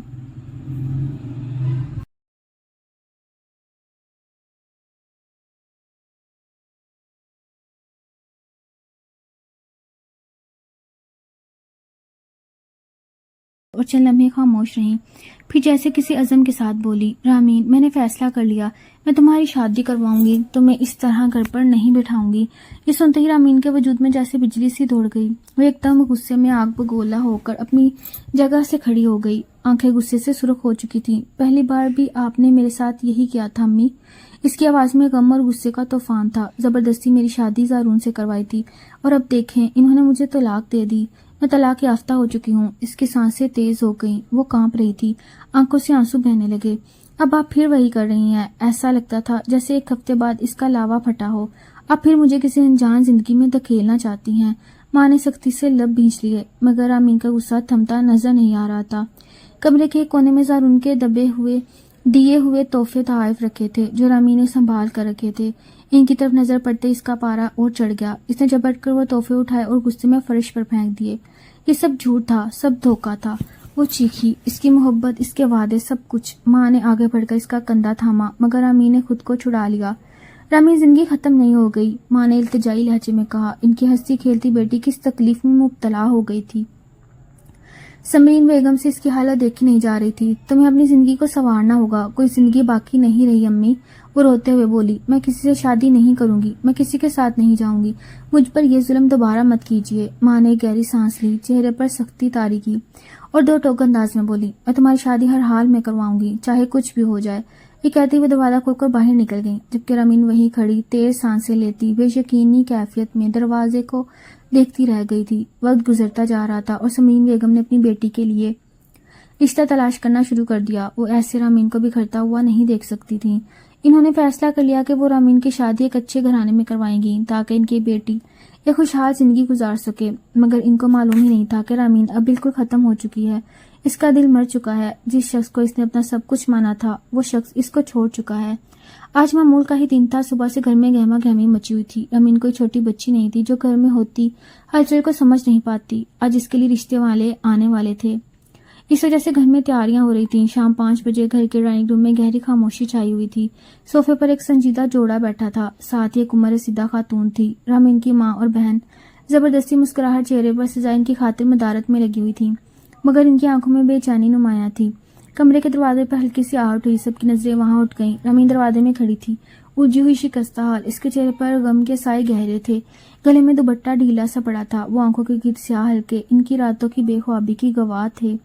اور چند لمحے خاموش رہیں، پھر جیسے کسی عزم کے ساتھ بولی، رامین، میں نے فیصلہ کر لیا، میں تمہاری شادی کرواؤں گی، تمہیں اس طرح گھر پر نہیں بٹھاؤں گی۔ یہ سنتے ہی رامین کے وجود میں جیسے بجلی سی دوڑ گئی، وہ ایک دم غصے میں آگ بگولا ہو کر اپنی جگہ سے کھڑی ہو گئی، آنکھیں غصے سے سرخ ہو چکی تھیں۔ پہلی بار بھی آپ نے میرے ساتھ یہی کیا تھا امی؟ اس کی آواز میں غم اور غصے کا طوفان تھا۔ زبردستی میری شادی زارون سے کروائی تھی، اور اب دیکھیں انہوں نے مجھے طلاق دے دی، میں طلاق یافتہ ہو چکی ہوں۔ اس کی سانسیں تیز ہو گئیں، وہ کانپ رہی تھی، آنکھوں سے آنسو بہنے لگے۔ اب آپ پھر وہی کر رہی ہیں، ایسا لگتا تھا جیسے ایک ہفتے بعد اس کا لاوا پھٹا ہو۔ اب پھر مجھے کسی انجان زندگی میں دھکیلنا چاہتی ہیں۔ ماں نے سختی سے لب بھینچ لیے، مگر رامین کا غصہ تھمتا نظر نہیں آ رہا تھا۔ کمرے کے کونے میں زارون کے دیے ہوئے تحفے تحائف رکھے تھے جو رامین نے سنبھال کر رکھے تھے۔ ان کی طرف نظر پڑتے اس کا پارا اور چڑھ گیا۔ اس نے جھپٹ کر وہ تحفے اٹھائے اور غصے میں فرش پر پھینک دیے۔ یہ سب جھوٹ تھا، سب دھوکہ تھا۔ وہ چیخی، اس کی محبت، اس کے وعدے، سب کچھ۔ ماں نے آگے بڑھ کر اس کا کندھا تھاما، مگر رامین نے خود کو چھڑا لیا۔ رامین، زندگی ختم نہیں ہو گئی، ماں نے التجائی لہجے میں کہا۔ ان کی ہنستی کھیلتی بیٹی کس تکلیف میں مبتلا ہو گئی تھی۔ سمرین بیگم سے اس کی حالت دیکھی نہیں جا رہی تھی۔ تمہیں اپنی زندگی کو سنوارنا ہوگا، کوئی زندگی باقی نہیں رہی امی، وہ روتے ہوئے بولی۔ میں کسی سے شادی نہیں کروں گی، میں کسی کے ساتھ نہیں جاؤں گی، مجھ پر یہ ظلم دوبارہ مت کیجیے۔ ماں نے گہری سانس لی، چہرے پر سختی طاری کی اور دو ٹوک انداز میں بولی، میں تمہاری شادی ہر حال میں کرواؤں گی، چاہے کچھ بھی ہو جائے۔ یہ کہتی ہوئے دروازہ کھول کر باہر نکل گئی، جبکہ رامین وہیں کھڑی تیز سانسیں لیتی بے یقینی کیفیت میں دروازے کو دیکھتی رہ گئی تھی۔ وقت گزرتا جا رہا تھا اور سمرین بیگم نے اپنی بیٹی کے لیے رشتہ تلاش کرنا شروع کر دیا۔ وہ ایسے رامین کو بکھرتا ہوا نہیں دیکھ سکتی تھیں۔ انہوں نے فیصلہ کر لیا کہ وہ رامین کی شادی ایک اچھے گھرانے میں کروائیں گی تاکہ ان کی بیٹی ایک خوشحال زندگی گزار سکے، مگر ان کو معلوم ہی نہیں تھا کہ رامین اب بالکل ختم ہو چکی ہے، اس کا دل مر چکا ہے۔ جس شخص کو اس نے اپنا سب کچھ مانا تھا وہ شخص اس کو چھوڑ چکا ہے۔ آج معمول کا ہی دن تھا، صبح سے گھر میں گہما گہمی مچی ہوئی تھی۔ رامین کوئی چھوٹی بچی نہیں تھی جو گھر میں ہوتی ہلچل کو سمجھ نہیں پاتی۔ آج اس کے لیے رشتے والے آنے والے تھے، اس وجہ سے گھر میں تیاریاں ہو رہی تھیں۔ شام 5 بجے گھر کے ڈرائنگ روم میں گہری خاموشی چھائی ہوئی تھی۔ صوفے پر ایک سنجیدہ جوڑا بیٹھا تھا، ساتھ ہی ایک عمر رسیدہ خاتون تھی۔ رامین کی ماں اور بہن زبردستی مسکراہٹ چہرے پر سجائے ان کی خاطر مدارت میں لگی ہوئی تھیں، مگر ان کی آنکھوں میں بے چینی نمایاں تھی۔ کمرے کے دروازے پر ہلکی سی آہٹ ہوئی، سب کی نظریں وہاں اٹھ گئیں۔ رامین دروازے میں کھڑی تھی، الجھی ہوئی شکستہ حال، اس کے چہرے پر غم کے سائے گہرے تھے، گلے میں دوپٹہ ڈھیلا سا پڑا تھا، وہ آنکھوں کے گرد سیاہ حلقے ان کی راتوں کی بے خوابی کی گواہ تھے۔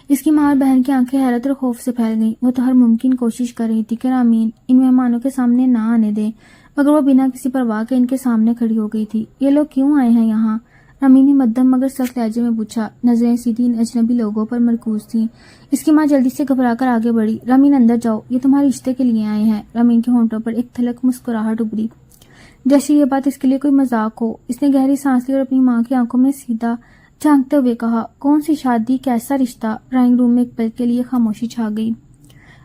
اس کی ماں اور بہن کی آنکھیں حیرت اور خوف سے پھیل گئیں۔ وہ تو ہر ممکن کوشش کر رہی تھی کہ رامین ان مہمانوں کے سامنے نہ آنے دیں، مگر وہ بنا کسی پرواہ کے ان کے سامنے کھڑی ہو گئی تھی۔ یہ لوگ کیوں آئے ہیں یہاں؟ رامین نے مدھم مگر سخت لہجے میں پوچھا، نظریں سیدھی ان اجنبی لوگوں پر مرکوز تھیں۔ اس کی ماں جلدی سے گھبرا کر آگے بڑھی، رامین اندر جاؤ، یہ تمہارے رشتے کے لیے آئے ہیں۔ رامین کے ہونٹوں پر ایک تھلک مسکراہٹ ابھری، جیسے یہ بات اس کے لیے کوئی مذاق ہو۔ اس نے گہری سانس لی اور اپنی ماں کی آنکھوں میں سیدھا جھانکتے ہوئے کہا، کون سی شادی، کیسا رشتہ؟ ڈرائنگ روم میں ایک پل کے لیے خاموشی چھا گئی۔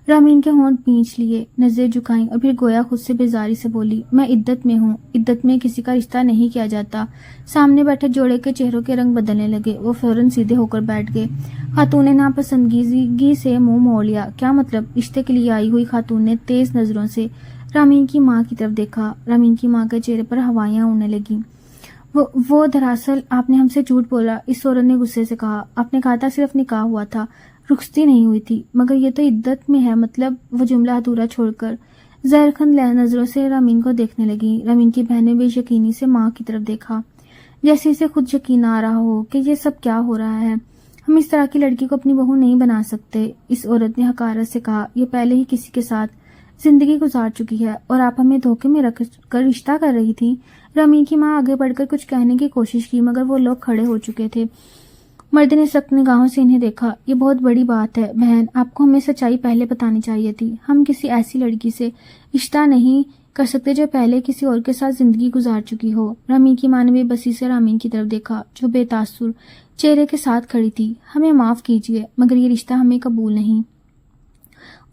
رامین کے ہونٹ بھینچ لیے، نظریں جھکائیں اور پھر گویا خود سے بیزاری سے بولی، میں عدت میں ہوں، عدت میں کسی کا رشتہ نہیں کیا جاتا۔ سامنے بیٹھے جوڑے کے چہروں کے رنگ بدلنے لگے، وہ فوراً سیدھے ہو کر بیٹھ گئے۔ خاتون نے ناپسندگی سے منہ موڑ لیا۔ کیا مطلب؟ رشتے کے لیے آئی ہوئی خاتون نے تیز نظروں سے رامین کی ماں کی طرف دیکھا۔ رامین کی ماں کے چہرے پر ہوائیاں اڑنے لگیں۔ وہ دراصل آپ نے ہم سے جھوٹ بولا، اس عورت نے غصے سے کہا۔ آپ نے کہا تھا صرف نکاح ہوا تھا، رخصتی نہیں ہوئی تھی، مگر یہ تو عدت میں ہے مطلب۔ وہ جملہ ادھورا چھوڑ کر زہرخند نظروں سے رامین کو دیکھنے لگی۔ رامین کی بہن نے بے یقینی سے ماں کی طرف دیکھا، جیسے اسے خود یقین آ رہا ہو کہ یہ سب کیا ہو رہا ہے۔ ہم اس طرح کی لڑکی کو اپنی بہو نہیں بنا سکتے، اس عورت نے حقارت سے کہا۔ یہ پہلے ہی کسی کے ساتھ زندگی گزار چکی ہے اور آپ ہمیں دھوکے میں رکھ کر رشتہ کر رہی تھی۔ رامین کی ماں آگے بڑھ کر کچھ کہنے کی کوشش کی، مگر وہ لوگ کھڑے ہو چکے تھے۔ مرد نے سخت نگاہوں سے انہیں دیکھا۔ یہ بہت بڑی بات ہے بہن، آپ کو ہمیں سچائی پہلے بتانی چاہیے تھی۔ ہم کسی ایسی لڑکی سے رشتہ نہیں کر سکتے جو پہلے کسی اور کے ساتھ زندگی گزار چکی ہو۔ رامین کی ماں نے بے بسی سے رامین کی طرف دیکھا جو بے تاثر چہرے کے ساتھ کھڑی تھی۔ ہمیں معاف کیجیے، مگر یہ رشتہ ہمیں قبول نہیں۔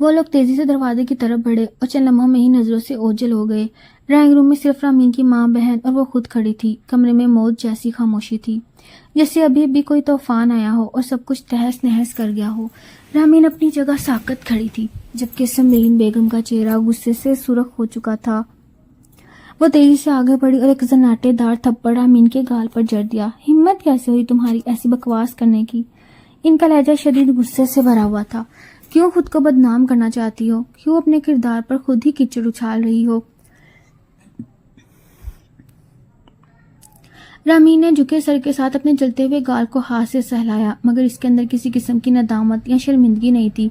وہ لوگ تیزی سے دروازے کی طرف بڑھے اور چند لمحوں میں ہی نظروں سے اوجھل ہو گئے۔ ڈرائنگ روم میں صرف رامین کی ماں، بہن اور وہ خود کھڑی تھی۔ کمرے میں موت جیسی خاموشی تھی، جیسے ابھی بھی کوئی طوفان آیا ہو اور سب کچھ تہس نہس کر گیا ہو۔ رامین اپنی جگہ ساکت کھڑی تھی، جبکہ سمرین بیگم کا چہرہ غصے سے سرخ ہو چکا تھا۔ وہ تیزی سے آگے بڑھی اور ایک زناٹے دار تھپڑ رامین کے گال پر جڑ دیا۔ ہمت کیسے ہوئی تمہاری ایسی بکواس کرنے کی؟ ان کا لہجہ شدید غصے سے بھرا ہوا تھا۔ کیوں خود کو بدنام کرنا چاہتی ہو؟ کیوں اپنے کردار پر خود ہی کیچڑ اچھال رہی ہو؟ رامین نے جھکے سر کے ساتھ اپنے جلتے ہوئے گال کو ہاتھ سے سہلایا، مگر اس کے اندر کسی قسم کی ندامت یا شرمندگی نہیں تھی۔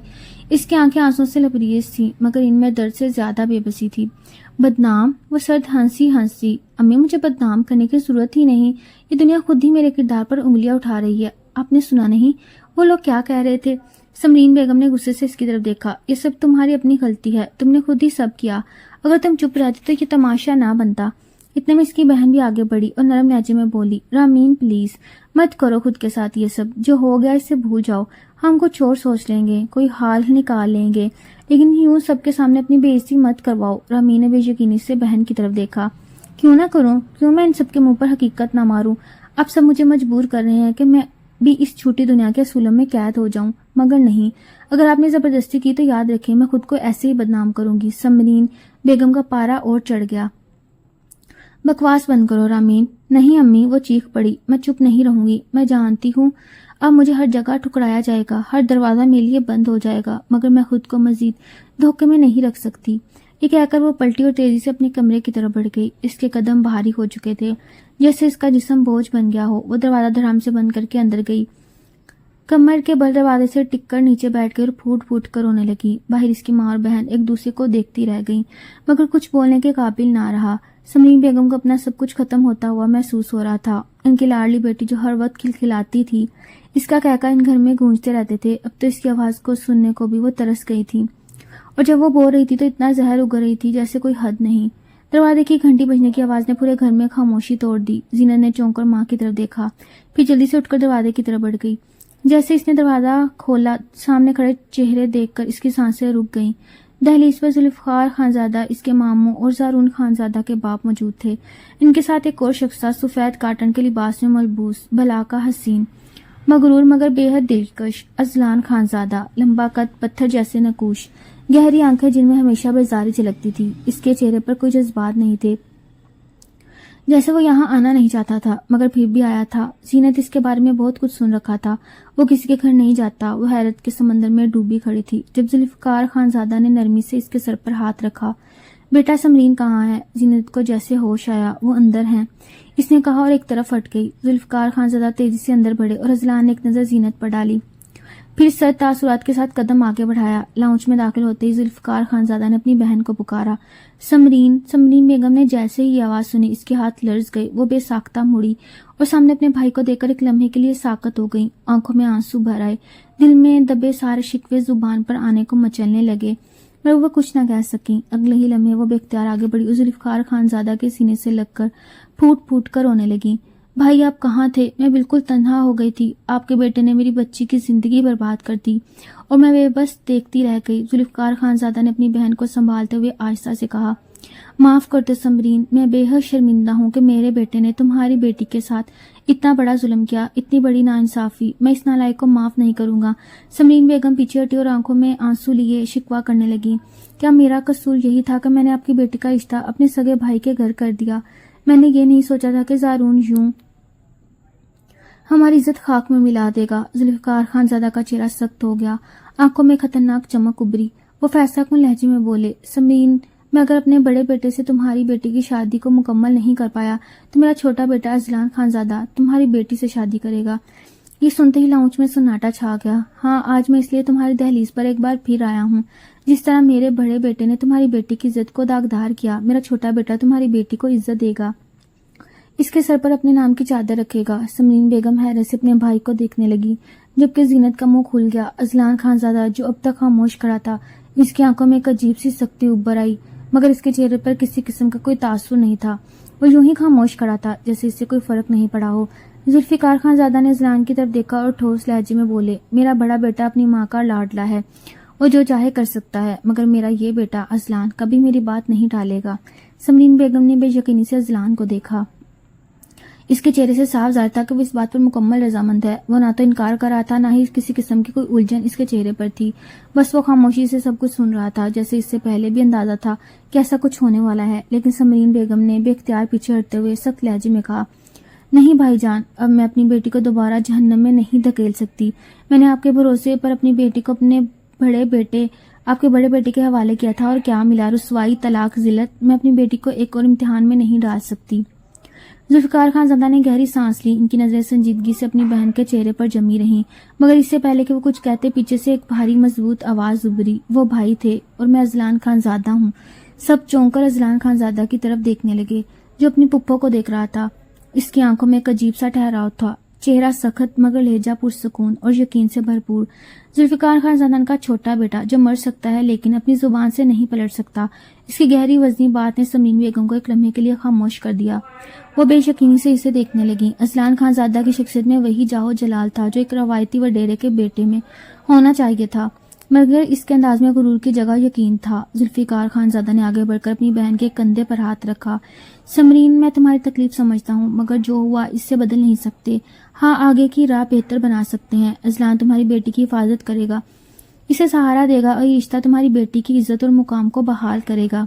اس کی آنکھیں آنسوں سے لبریز تھیں، مگر ان میں درد سے زیادہ بے بسی تھی۔ بدنام؟ وہ سرد ہنسی۔ امی، مجھے بدنام کرنے کی ضرورت ہی نہیں، یہ دنیا خود ہی میرے کردار پر انگلیاں اٹھا رہی ہے۔ آپ نے سنا نہیں وہ لوگ کیا کہہ رہے تھے؟ سمرین بیگم نے غصے سے اس کی طرف دیکھا۔ یہ سب تمہاری اپنی غلطی ہے، تم نے خود ہی سب کیا۔ اگر تم چپ رہتی تو یہ تماشا نہ بنتا۔ اتنے میں اس کی بہن بھی آگے بڑھی اور نرم لہجے میں بولی، رامین پلیز مت کرو خود کے ساتھ یہ سب، جو ہو گیا اسے بھول جاؤ، ہم کچھ اور سوچ لیں گے، کوئی حال نکال لیں گے، لیکن یوں سب کے سامنے اپنی بے عزتی مت کرواؤ۔ رامین نے بے یقینی سے بہن کی طرف دیکھا۔ کیوں نہ کروں؟ کیوں میں ان سب کے منہ پر حقیقت نہ ماروں؟ اب سب مجھے مجبور کر رہے ہیں کہ میں بھی اس چھوٹی دنیا کے اصولوں میں قید ہو جاؤں، مگر نہیں، اگر آپ نے زبردستی کی تو یاد رکھیں میں خود کو ایسے ہی بدنام کروں گی۔ سمرین بیگم کا پارا اور چڑھ گیا۔ بکواس بند کرو رامین۔ نہیں امی، وہ چیخ پڑی، میں چپ نہیں رہوں گی، میں جانتی ہوں اب مجھے ہر جگہ ٹھکرایا جائے گا، ہر دروازہ میرے لیے بند ہو جائے گا، مگر میں خود کو مزید دھوکے میں نہیں رکھ سکتی۔ یہ کہہ کر وہ پلٹی اور تیزی سے اپنے کمرے کی طرف بڑھ گئی۔ اس کے قدم بھاری ہو چکے تھے، جیسے اس کا جسم بوجھ بن گیا ہو۔ وہ دروازہ دھڑام سے بند کر کے اندر گئی، کمر کے بل دروازے سے ٹک کر نیچے بیٹھ گئی اور پھوٹ پھوٹ کر رونے لگی۔ باہر اس کی ماں اور بہن ایک دوسرے کو دیکھتی رہ گئیں، مگر کچھ بولنے کے قابل نہ رہا۔ سمرین بیگم کو اپنا سب کچھ ختم ہوتا ہوا محسوس ہو رہا تھا۔ ان کی لاڈلی بیٹی جو ہر وقت کھلکھلاتی تھی، اس کا کہکا ان گھر میں گونجتے رہتے تھے، اب تو اس کی آواز کو سننے کو بھی وہ ترس گئی تھی، اور جب وہ بول رہی تھی تو اتنا زہر اگل رہی تھی جیسے کوئی حد نہیں۔ دروازے کی گھنٹی بجنے کی آواز نے پورے گھر میں خاموشی توڑ دی۔ زینت نے چونک کر ماں کی طرف دیکھا، پھر جلدی سے اٹھ کر دروازے کی طرف بڑھ گئی۔ جیسے اس نے دروازہ کھولا، سامنے کھڑے چہرے دیکھ کر اس کی سانسیں رک گئیں۔ دہلیز پر ذوالفقار خانزادہ، اس کے ماموں اور زارون خانزادہ کے باپ موجود تھے۔ ان کے ساتھ ایک اور شخص تھا، سفید کاٹن کے لباس میں ملبوس، بھلا کا حسین، مغرور مگر بے حد دلکش اذلان خانزادہ، لمبا قد، پتھر جیسے نقوش، گہری آنکھیں جن میں ہمیشہ بیزاری جھلکتی تھی۔ اس کے چہرے پر کوئی جذبات نہیں تھے، جیسے وہ یہاں آنا نہیں چاہتا تھا، مگر پھر بھی آیا تھا۔ زینت اس کے بارے میں بہت کچھ سن رکھا تھا۔ وہ کسی کے گھر نہیں جاتا۔ وہ حیرت کے سمندر میں ڈوبی کھڑی تھی جب ذوالفقار خانزادہ نے نرمی سے اس کے سر پر ہاتھ رکھا۔ بیٹا سمرین کہاں ہے؟ زینت کو جیسے ہوش آیا۔ وہ اندر ہیں، اس نے کہا اور ایک طرف ہٹ گئی۔ ذوالفقار خانزادہ تیزی سے اندر بڑھے اور اذلان نے ایک نظر زینت پر ڈالی، پھر سر تاثرات کے ساتھ قدم آگے بڑھایا۔ لاؤنج میں داخل ہوتے ہی ذوالفقار خانزادہ نے اپنی بہن کو پکارا، سمرین۔ سمرین بیگم نے جیسے ہی یہ آواز سنی اس کے ہاتھ لرز گئے۔ وہ بے ساختہ مڑی اور سامنے اپنے بھائی کو دیکھ کر ایک لمحے کے لیے ساکت ہو گئی۔ آنکھوں میں آنسو بھر آئے، دل میں دبے سارے شکوے زبان پر آنے کو مچلنے لگے، مگر وہ کچھ نہ کہہ سکیں۔ اگلے ہی لمحے وہ بے اختیار آگے بڑھی اور ذوالفقار خانزادہ کے سینے سے لگ کر پھوٹ پھوٹ کر رونے لگیں۔ بھائی آپ کہاں تھے؟ میں بالکل تنہا ہو گئی تھی، آپ کے بیٹے نے میری بچی کی زندگی برباد کر دی اور میں بے بس دیکھتی رہ گئی۔ ذوالفقار خانزادہ نے اپنی بہن کو سنبھالتے ہوئے آہستہ سے کہا، معاف کر دو سمرین، میں بے حد شرمندہ ہوں کہ میرے بیٹے نے تمہاری بیٹی کے ساتھ اتنا بڑا ظلم کیا، اتنی بڑی ناانصافی، میں اس نالائق کو معاف نہیں کروں گا۔ سمرین بیگم پیچھے ہٹی اور آنکھوں میں آنسو لیے شکوہ کرنے لگی، کیا میرا قصور یہی تھا کہ میں نے آپ کی بیٹی کا رشتہ اپنے سگے بھائی کے گھر کر دیا؟ میں نے یہ نہیں سوچا تھا کہ زارون یوں ہماری عزت خاک میں ملا دے گا۔ ذوالفقار خانزادہ کا چہرہ سخت ہو گیا، آنکھوں میں خطرناک چمک ابھری۔ وہ فیصلہ کن لہجے میں بولے، سمرین، میں اگر اپنے بڑے بیٹے سے تمہاری بیٹی کی شادی کو مکمل نہیں کر پایا تو میرا چھوٹا بیٹا اذلان خانزادہ تمہاری بیٹی سے شادی کرے گا۔ یہ سنتے ہی لاؤنج میں سناٹا چھا گیا۔ ہاں، آج میں اس لیے تمہاری دہلیز پر ایک بار پھر آیا ہوں، جس طرح میرے بڑے بیٹے نے تمہاری بیٹی کی عزت کو داغدار کیا، میرا چھوٹا بیٹا تمہاری بیٹی کو عزت دے گا، اس کے سر پر اپنے نام کی چادر رکھے گا۔ سمرین بیگم حیرت سے اپنے بھائی کو دیکھنے لگی، جبکہ زینت کا منہ کھل گیا۔ اذلان خانزادہ جو اب تک خاموش کھڑا تھا، اس کی آنکھوں میں ایک عجیب سی سختی ابھر آئی، مگر اس کے چہرے پر کسی قسم کا کوئی تاثر نہیں تھا۔ وہ یوں ہی خاموش کھڑا تھا جیسے اس سے کوئی فرق نہیں پڑا ہو۔ ذوالفقار خانزادہ نے اذلان کی طرف دیکھا اور ٹھوس لہجے میں بولے، میرا بڑا بیٹا اپنی ماں کا لاڈلا ہے، وہ جو چاہے کر سکتا ہے، مگر میرا یہ بیٹا اذلان کبھی میری بات نہیں ٹالے گا۔ سمرین بیگم نے بے یقینی سے اذلان کو دیکھا۔ اس کے چہرے سے صاف ظاہر تھا کہ وہ اس بات پر مکمل رضامند ہے۔ وہ نہ تو انکار کر رہا تھا، نہ ہی کسی قسم کی کوئی الجھن اس کے چہرے پر تھی، بس وہ خاموشی سے سب کچھ سن رہا تھا، جیسے اس سے پہلے بھی اندازہ تھا کہ ایسا کچھ ہونے والا ہے۔ لیکن سمرین بیگم نے بے اختیار پیچھے ہٹتے ہوئے سخت لہجے میں کہا، نہیں بھائی جان، اب میں اپنی بیٹی کو دوبارہ جہنم میں نہیں دھکیل سکتی. میں نے آپ کے بھروسے پر اپنی بیٹی کو آپ کے بڑے بیٹے کے حوالے کیا تھا، اور کیا ملا؟ رسوائی، طلاق، ذلت. میں اپنی بیٹی کو ایک اور امتحان میں نہیں ڈال سکتی. ذوالفقار خان زادہ نے گہری سانس لی. ان کی نظریں سنجیدگی سے اپنی بہن کے چہرے پر جمی رہیں، مگر اس سے پہلے کہ وہ کچھ کہتے پیچھے سے ایک بھاری مضبوط آواز ابھری. وہ بھائی تھے اور میں اذلان خان زادہ ہوں. سب چونک کر اذلان خان زادہ کی طرف دیکھنے لگے، جو اپنی پھپھو کو دیکھ رہا تھا. اس کی آنکھوں میں ایک عجیب سا ٹھہراؤ تھا، چہرہ سخت مگر لہجہ پرسکون اور یقین سے بھرپور. ذوالفقار خان زادہ کا چھوٹا بیٹا جو مر سکتا ہے لیکن اپنی زبان سے نہیں پلٹ سکتا. اس کی گہری وزنی بات نے سمرین بیگم کو ایک لمحے کے لیے خاموش کر دیا. وہ بے یقینی سے اسے دیکھنے لگیں. اذلان خان زادہ کی شخصیت میں وہی جاہ و جلال تھا جو ایک روایتی وڈیرے کے بیٹے میں ہونا چاہیے تھا، مگر اس کے انداز میں غرور کی جگہ یقین تھا. ذوالفقار خان زادہ نے آگے بڑھ کر اپنی بہن کے کندھے پر ہاتھ رکھا. سمرین، میں تمہاری تکلیف سمجھتا ہوں، مگر جو ہوا اس سے بدل نہیں سکتے. ہاں، آگے کی راہ بہتر بنا سکتے ہیں. اذلان تمہاری بیٹی کی حفاظت کرے گا، اسے سہارا دے گا، اور یہ رشتہ تمہاری بیٹی کی عزت اور مقام کو بحال کرے گا.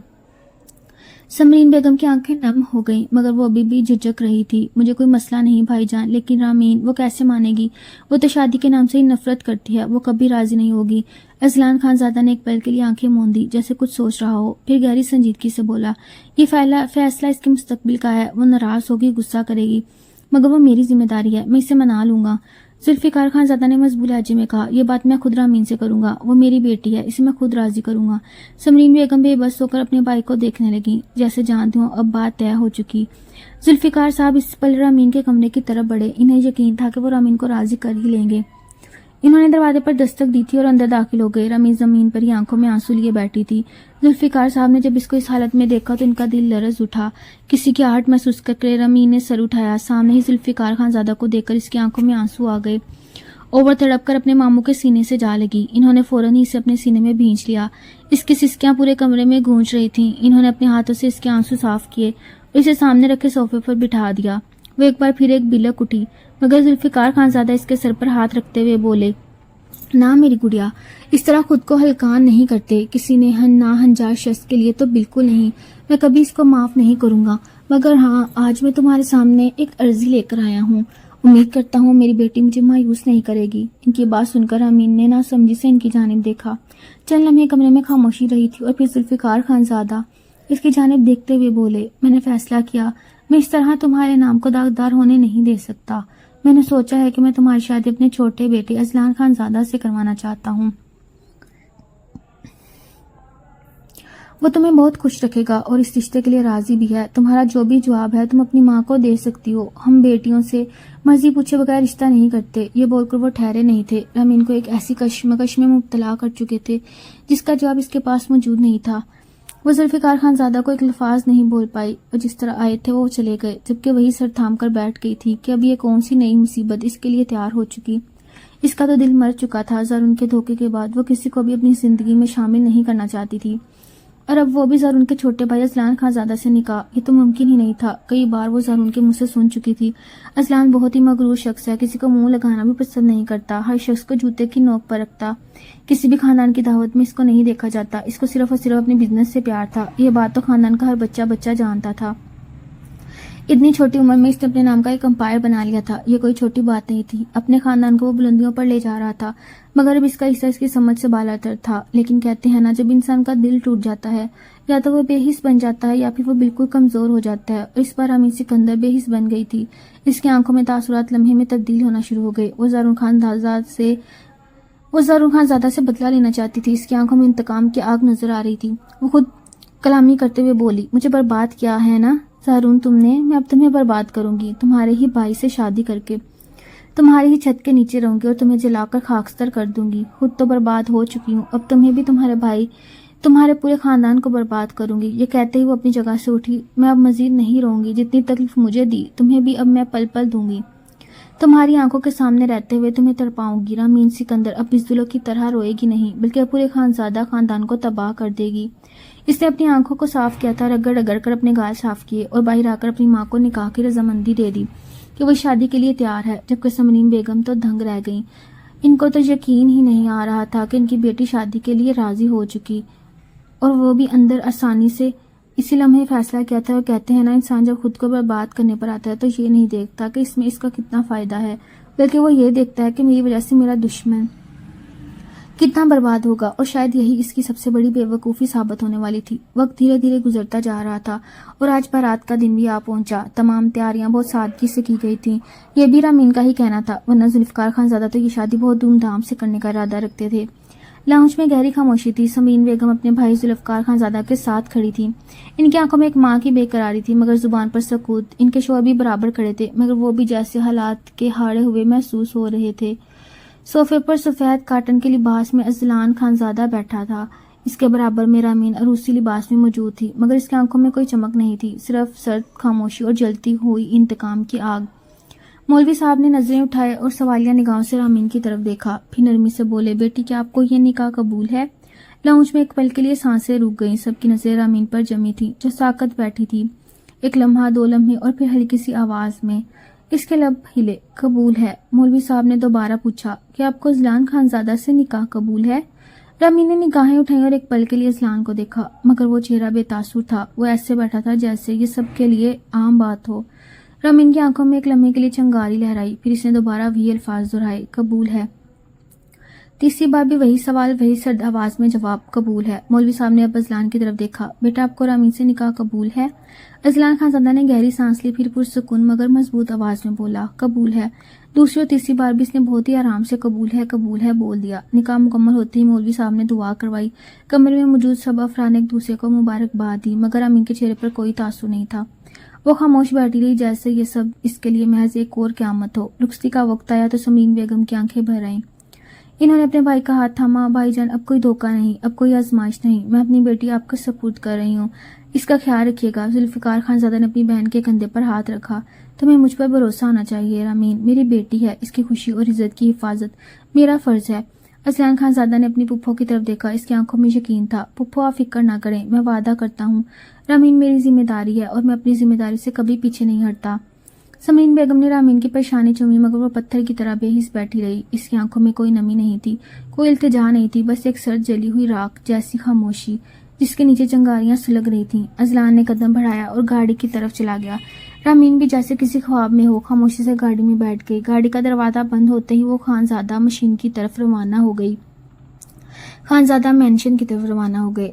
سمرین بیگم کی آنکھیں نم ہو گئیں، مگر وہ ابھی بھی جھجک رہی تھی. مجھے کوئی مسئلہ نہیں بھائی جان، لیکن رامین، وہ کیسے مانے گی؟ وہ تو شادی کے نام سے ہی نفرت کرتی ہے، وہ کبھی راضی نہیں ہوگی. اذلان خان زادہ نے ایک پل کے لیے آنکھیں موندی جیسے کچھ سوچ رہا ہو، پھر گہری سنجیدگی سے بولا، یہ فیصلہ اس کے مستقبل کا ہے. وہ ناراض ہوگی، غصہ کرے گی، مگر وہ میری ذمہ داری ہے، میں اسے منا لوں گا. ذوالفقار خان زادہ نے مضبوط لہجے میں کہا، یہ بات میں خود رامین سے کروں گا، وہ میری بیٹی ہے، اسے میں خود راضی کروں گا. سمرین بیگم بے بس ہو کر اپنے بھائی کو دیکھنے لگیں، جیسے جانتی ہوں اب بات طے ہو چکی. ذوالفقار صاحب اس پل رامین کے کمرے کی طرف بڑھے. انہیں یقین تھا کہ وہ رامین کو راضی کر ہی لیں گے. انہوں نے دروازے پر دستک دی تھی اور اندر داخل ہو گئے. رامین زمین پر ہی آنکھوں میں آنسو لیے بیٹھی تھی. ذوالفقار صاحب نے جب اس کو اس حالت میں دیکھا تو ان کا دل لرز اٹھا. کسی کی آہٹ محسوس کر کے رامین نے سر اٹھایا. سامنے ہی ذوالفقار خان زادہ کو دیکھ کر اس کی آنکھوں میں آنسو آ گئے. اوور تڑپ کر اپنے ماموں کے سینے سے جا لگی. انہوں نے فوراً ہی اسے اپنے سینے میں بھینچ لیا. اس کی سسکیاں پورے کمرے میں گونج رہی تھیں. انہوں نے اپنے ہاتھوں سے اس کے آنسو صاف کیے اور اسے سامنے رکھے صوفے پر بٹھا دیا. وہ ایک بار پھر ایک بلک اٹھی، مگر ذوالفقار خان زادہ اس کے سر پر ہاتھ رکھتے ہوئے بولے، نہ میری گڑیا، اس طرح خود کو ہلکان نہیں کرتے کسی نے نہ ہنجار شخص کے لیے تو بالکل نہیں. میں کبھی اس کو معاف نہیں کروں گا، مگر ہاں، آج میں تمہارے سامنے ایک عرضی لے کر آیا ہوں. امید کرتا ہوں میری بیٹی مجھے مایوس نہیں کرے گی. ان کی بات سن کر امین نے نہ سمجھی سے ان کی جانب دیکھا. چند لمحے کمرے میں خاموشی رہی تھی اور پھر ذوالفقار خان زادہ اس کی جانب دیکھتے ہوئے بولے، میں نے فیصلہ کیا، میں اس طرح تمہارے نام کو داغدار ہونے نہیں دے سکتا. میں نے سوچا ہے کہ میں تمہاری شادی اپنے چھوٹے بیٹے اذلان خان زادہ سے کروانا چاہتا ہوں. وہ تمہیں بہت خوش رکھے گا اور اس رشتے کے لیے راضی بھی ہے. تمہارا جو بھی جواب ہے تم اپنی ماں کو دے سکتی ہو. ہم بیٹیوں سے مرضی پوچھے بغیر رشتہ نہیں کرتے. یہ بول کر وہ ٹھہرے نہیں تھے. رامین کو ایک ایسی کشمکش میں مبتلا کر چکے تھے جس کا جواب اس کے پاس موجود نہیں تھا. وہ ذوالفقار خان زادہ کو ایک لفاظ نہیں بول پائی اور جس طرح آئے تھے وہ چلے گئے، جبکہ وہی سر تھام کر بیٹھ گئی تھی کہ اب یہ کون سی نئی مصیبت اس کے لیے تیار ہو چکی. اس کا تو دل مر چکا تھا. زارون کے دھوکے کے بعد وہ کسی کو بھی اپنی زندگی میں شامل نہیں کرنا چاہتی تھی، اور اب وہ بھی زارون کے چھوٹے بھائی اذلان خان زادہ سے نکاح، یہ تو ممکن ہی نہیں تھا. کئی بار وہ زارون کے منہ سے سن چکی تھی، اذلان بہت ہی مغرور شخص ہے، کسی کو منہ لگانا بھی پسند نہیں کرتا، ہر شخص کو جوتے کی نوک پر رکھتا، کسی بھی خاندان کی دعوت میں اس کو نہیں دیکھا جاتا. اس کو صرف اور صرف اپنے بزنس سے پیار تھا. یہ بات تو خاندان کا ہر بچہ جانتا تھا. اتنی چھوٹی عمر میں اس نے اپنے نام کا ایک امپائر بنا لیا تھا. یہ کوئی چھوٹی بات نہیں تھی. اپنے خاندان کو وہ بلندیوں پر لے جا رہا تھا، مگر اب اس کا حصہ اس کی سمجھ سے بالاتر تھا. لیکن کہتے ہیں نا، جب انسان کا دل ٹوٹ جاتا ہے یا تو وہ بے حس بن جاتا ہے یا پھر وہ بالکل کمزور ہو جاتا ہے. اور اس بار رامین سکندر بے حس بن گئی تھی. اس کی آنکھوں میں تاثرات لمحے میں تبدیل ہونا شروع ہو گئے. وہ زارون خان زادہ سے بدلہ لینا چاہتی تھی. اس کی آنکھوں میں انتقام کی آگ نظر آ رہی تھی. وہ خود کلامی کرتے ہوئے بولی، مجھے برباد کیا ہے نا زارون تم نے، میں اب تمہیں برباد کروں گی. تمہارے ہی بھائی سے شادی کر کے تمہاری ہی چھت کے نیچے رہوں گی اور تمہیں جلا کر خاکستر کر دوں گی. خود تو برباد ہو چکی ہوں، اب تمہیں بھی، تمہارے بھائی، تمہارے پورے خاندان کو برباد کروں گی. یہ کہتے ہی وہ اپنی جگہ سے اٹھی. میں اب مزید نہیں رہوں گی. جتنی تکلیف مجھے دی تمہیں بھی اب میں پل پل دوں گی. تمہاری آنکھوں کے سامنے رہتے ہوئے تمہیں تڑپاؤں گی. رامین سکندر اب بزدلوں کی طرح روئے گی نہیں، بلکہ پورے خانزادہ خاندان کو تباہ کر دے گی. اس نے اپنی آنکھوں کو صاف کیا تھا، رگڑ رگڑ کر اپنے گال صاف کیے اور باہر آ کر اپنی ماں کو نکاح کی رضامندی دے دی کہ وہ شادی کے لیے تیار ہے. جبکہ سمرین بیگم تو دھنگ رہ گئیں. ان کو تو یقین ہی نہیں آ رہا تھا کہ ان کی بیٹی شادی کے لیے راضی ہو چکی، اور وہ بھی اندر آسانی سے اسی لمحے فیصلہ کیا تھا، اور کہتے ہیں نا، انسان جب خود کو برباد کرنے پر آتا ہے تو یہ نہیں دیکھتا کہ اس میں اس کا کتنا فائدہ ہے، بلکہ وہ یہ دیکھتا ہے کہ میری وجہ سے میرا دشمن کتنا برباد ہوگا، اور شاید یہی اس کی سب سے بڑی بے وقوفی ثابت ہونے والی تھی۔ وقت دھیرے دھیرے گزرتا جا رہا تھا اور آج بارات کا دن بھی آ پہنچا۔ تمام تیاریاں بہت سادگی سے کی گئی تھیں۔ یہ بھی رامین کا ہی کہنا تھا، ورنہ ذوالفقار خان زادہ تو یہ شادی بہت دھوم دھام سے کرنے کا ارادہ رکھتے تھے۔ لاؤنج میں گہری خاموشی تھی۔ سمرین بیگم اپنے بھائی ذوالفقار خان زادہ کے ساتھ کھڑی تھی۔ ان کی آنکھوں میں ایک ماں کی بے قراری تھی، مگر زبان پر سکوت۔ ان کے شوہر بھی برابر کھڑے تھے، مگر وہ بھی جیسے حالات کے ہارے ہوئے محسوس ہو رہے تھے۔ صوفے پر سفید کاٹن کے لباس میں اذلان خانزادہ بیٹھا تھا۔ اس کے برابر میں رامین عروسی لباس میں موجود تھی، مگر اس کی آنکھوں میں کوئی چمک نہیں تھی، صرف سرد خاموشی اور جلتی ہوئی انتقام کی آگ۔ مولوی صاحب نے نظریں اٹھائے اور سوالیہ نگاہوں سے رامین کی طرف دیکھا، پھر نرمی سے بولے، بیٹی کیا آپ کو یہ نکاح قبول ہے؟ لاؤنج میں ایک پل کے لیے سانسیں رک گئیں۔ سب کی نظریں رامین پر جمی تھی، جو ساکت بیٹھی تھی۔ ایک لمحہ، دو لمحے، اور پھر ہلکی سی آواز میں اس کے لب ہلے، قبول ہے۔ مولوی صاحب نے دوبارہ پوچھا کہ آپ کو اذلان خانزادہ سے نکاح قبول ہے؟ رامین نے نگاہیں اٹھائیں اور ایک پل کے لیے اذلان کو دیکھا، مگر وہ چہرہ بے تاثر تھا۔ وہ ایسے بیٹھا تھا جیسے یہ سب کے لیے عام بات ہو۔ رامین کی آنکھوں میں ایک لمحے کے لیے چنگاری لہرائی، پھر اس نے دوبارہ وہی الفاظ دہرائے، قبول ہے۔ تیسری بار بھی وہی سوال، وہی سرد آواز میں جواب، قبول ہے۔ مولوی صاحب نے اب اذلان کی طرف دیکھا، بیٹا آپ کو رامین سے نکاح قبول ہے؟ اذلان خانزادہ نے گہری سانس لی، پھر پرسکون مگر مضبوط آواز میں بولا، قبول ہے۔ دوسری اور تیسری بار بھی اس نے بہت ہی آرام سے قبول ہے بول دیا۔ نکاح مکمل ہوتے ہی مولوی صاحب نے دعا کروائی۔ کمرے میں موجود سب افراد نے ایک دوسرے کو مبارکباد دی، مگر رامین کے چہرے پر کوئی تاثر نہیں تھا۔ وہ خاموش بیٹھی رہی، جیسے یہ سب اس کے لیے محض ایک اور قیامت ہو۔ رخصتی کا وقت آیا تو سمرین بیگم کی آنکھیں بھر آئیں۔ انہوں نے اپنے بھائی کا ہاتھ تھاما، بھائی جان اب کوئی دھوکہ نہیں، اب کوئی آزمائش نہیں، میں اپنی بیٹی آپ کا سپرد کر رہی ہوں، اس کا خیال رکھیے گا۔ ذوالفقار خان زادہ نے اپنی بہن کے کندھے پر ہاتھ رکھا، تمہیں مجھ پر بھروسہ ہونا چاہیے رامین، میری بیٹی ہے، اس کی خوشی اور عزت کی حفاظت میرا فرض ہے۔ اذلان خان زادہ نے اپنی پھپھو کی طرف دیکھا، اس کی آنکھوں میں یقین تھا۔ پھپھو آپ فکر نہ کریں، میں وعدہ کرتا ہوں رامین میری ذمہ داری ہے اور میں اپنی ذمہ داری سے کبھی پیچھے نہیں ہٹتا۔ سمرین بیگم نے رامین کی پریشانی چومی، مگر وہ پتھر کی طرح بے حس بیٹھی رہی۔ اس کی آنکھوں میں کوئی نمی نہیں تھی، کوئی التجا نہیں تھی، بس ایک سرد جلی ہوئی راکھ جیسی خاموشی جس کے نیچے چنگاریاں سلگ رہی تھیں۔ اذلان نے قدم بڑھایا اور گاڑی کی طرف چلا گیا۔ رامین بھی جیسے کسی خواب میں ہو خاموشی سے گاڑی میں بیٹھ گئی۔ گاڑی کا دروازہ بند ہوتے ہی وہ خانزادہ مشین کی طرف روانہ ہو گئی۔ خانزادہ مینشن کی طرف روانہ ہو گئے۔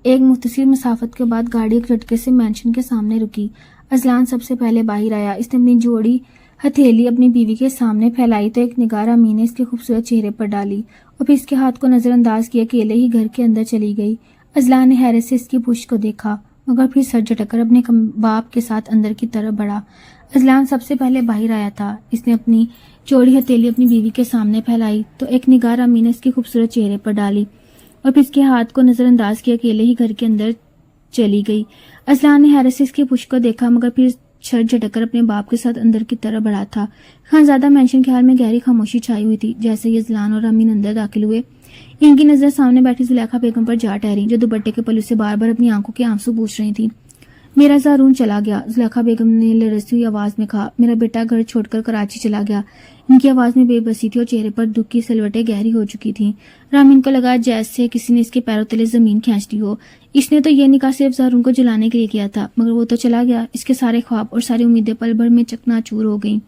ایک مختصر مسافت کے بعد گاڑی ایک جھٹکے سے مینشن کے سامنے رکی۔ اذلان سب سے پہلے باہر آیا۔ اس نے اپنی جوڑی ہتھیلی اپنی بیوی کے سامنے پھیلائی تو ایک نگاہ رامین نے اس کے خوبصورت چہرے پر ڈالی اور پھر اس کے ہاتھ کو نظر انداز کیا، اکیلے ہی گھر کے اندر چلی گئی۔ اذلان نے حیرت سے اس کی پشت کو دیکھا، مگر پھر سر جھٹک کر اپنے باپ کے ساتھ اندر کی طرف بڑھا۔ اذلان سب سے پہلے باہر آیا تھا۔ اس نے اپنی چوڑی ہتھیلی اپنی بیوی کے سامنے پھیلائی تو ایک نگاہ رامین نے اس کے خوبصورت چہرے پر ڈالی اور پھر اس کے ہاتھ کو نظر انداز کیا، اکیلے ہی گھر کے اندر چلی گئی۔ اذلان نے حیرت سے اس کی پشت کو دیکھا، مگر پھر سر جھٹک کر اپنے باپ کے ساتھ اندر کی طرف بڑھا تھا۔ خانزادہ مینشن کے حال میں گہری خاموشی چھائی ہوئی تھی۔ جیسے ہی اذلان اور رامین اندر داخل ہوئے، ان کی نظر سامنے بیٹھی زلیخا بیگم پر جا ٹھہری، جو دوپٹے کے پلو سے بار بار اپنی آنکھوں کے آنسو پوچھ رہی تھی۔ میرا زارون چلا گیا، زلیخا بیگم نے لرزتی ہوئی آواز میں کہا، میرا بیٹا گھر چھوڑ کر کراچی چلا گیا۔ ان کی آواز میں بے بسی تھی اور چہرے پر دکھ کی سلوٹیں گہری ہو چکی تھیں۔ رامین کو لگا جیسے کسی نے اس کے پیروں تلے زمین کھینچ لی ہو۔ اس نے تو یہ نکاح صرف زارون کو جلانے کے لیے کیا تھا، مگر وہ تو چلا گیا۔ اس کے سارے خواب اور ساری امیدیں پل بھر میں چکنا چور ہو گئیں۔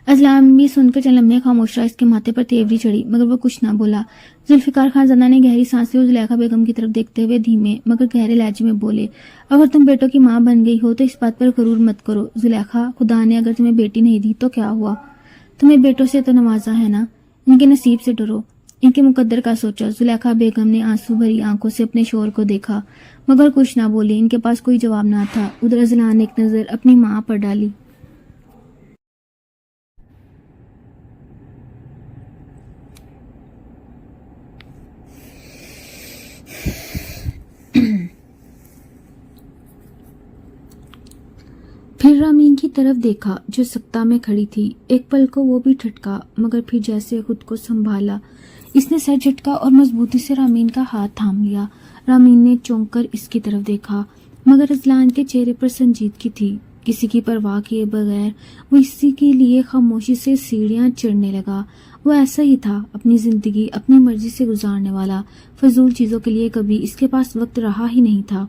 اذلان بھی سن کر چند لمحے خاموش رہا۔ اس کے ماتھے پر تیوری چڑھی، مگر وہ کچھ نہ بولا۔ ذوالفقار خان زادہ نے گہری سانس لی اور زلیخا بیگم کی طرف دیکھتے ہوئے دھیمے مگر گہرے لہجے میں بولے، اگر تم بیٹوں کی ماں بن گئی ہو تو اس بات پر غرور مت کرو زلیخا، خدا نے اگر تمہیں بیٹی نہیں دی تو کیا ہوا، تمہیں بیٹوں سے تو نوازا ہے نا، ان کے نصیب سے ڈرو، ان کے مقدر کا سوچو۔ زلیخا بیگم نے آنسو بھری آنکھوں سے اپنے شوہر کو دیکھا، مگر کچھ نہ بولی۔ ان کے پاس کوئی جواب نہ تھا۔ ادھر اذلان نے ایک نظر اپنی ماں پر ڈالی۔ پھر رامین کی طرف دیکھا جو سکتہ میں کھڑی تھی۔ ایک پل کو وہ بھی ٹھٹکا، مگر پھر جیسے خود کو سنبھالا، اس نے سر جھٹکا اور مضبوطی سے رامین کا ہاتھ تھام لیا۔ رامین نے چونک کر اس کی طرف دیکھا، مگر اذلان کے چہرے پر سنجیدگی تھی۔ کسی کی پرواہ کیے بغیر وہ اسی کے لیے خاموشی سے سیڑھیاں چڑھنے لگا۔ وہ ایسا ہی تھا، اپنی زندگی اپنی مرضی سے گزارنے والا، فضول چیزوں کے لیے کبھی اس کے پاس وقت رہا ہی نہیں تھا۔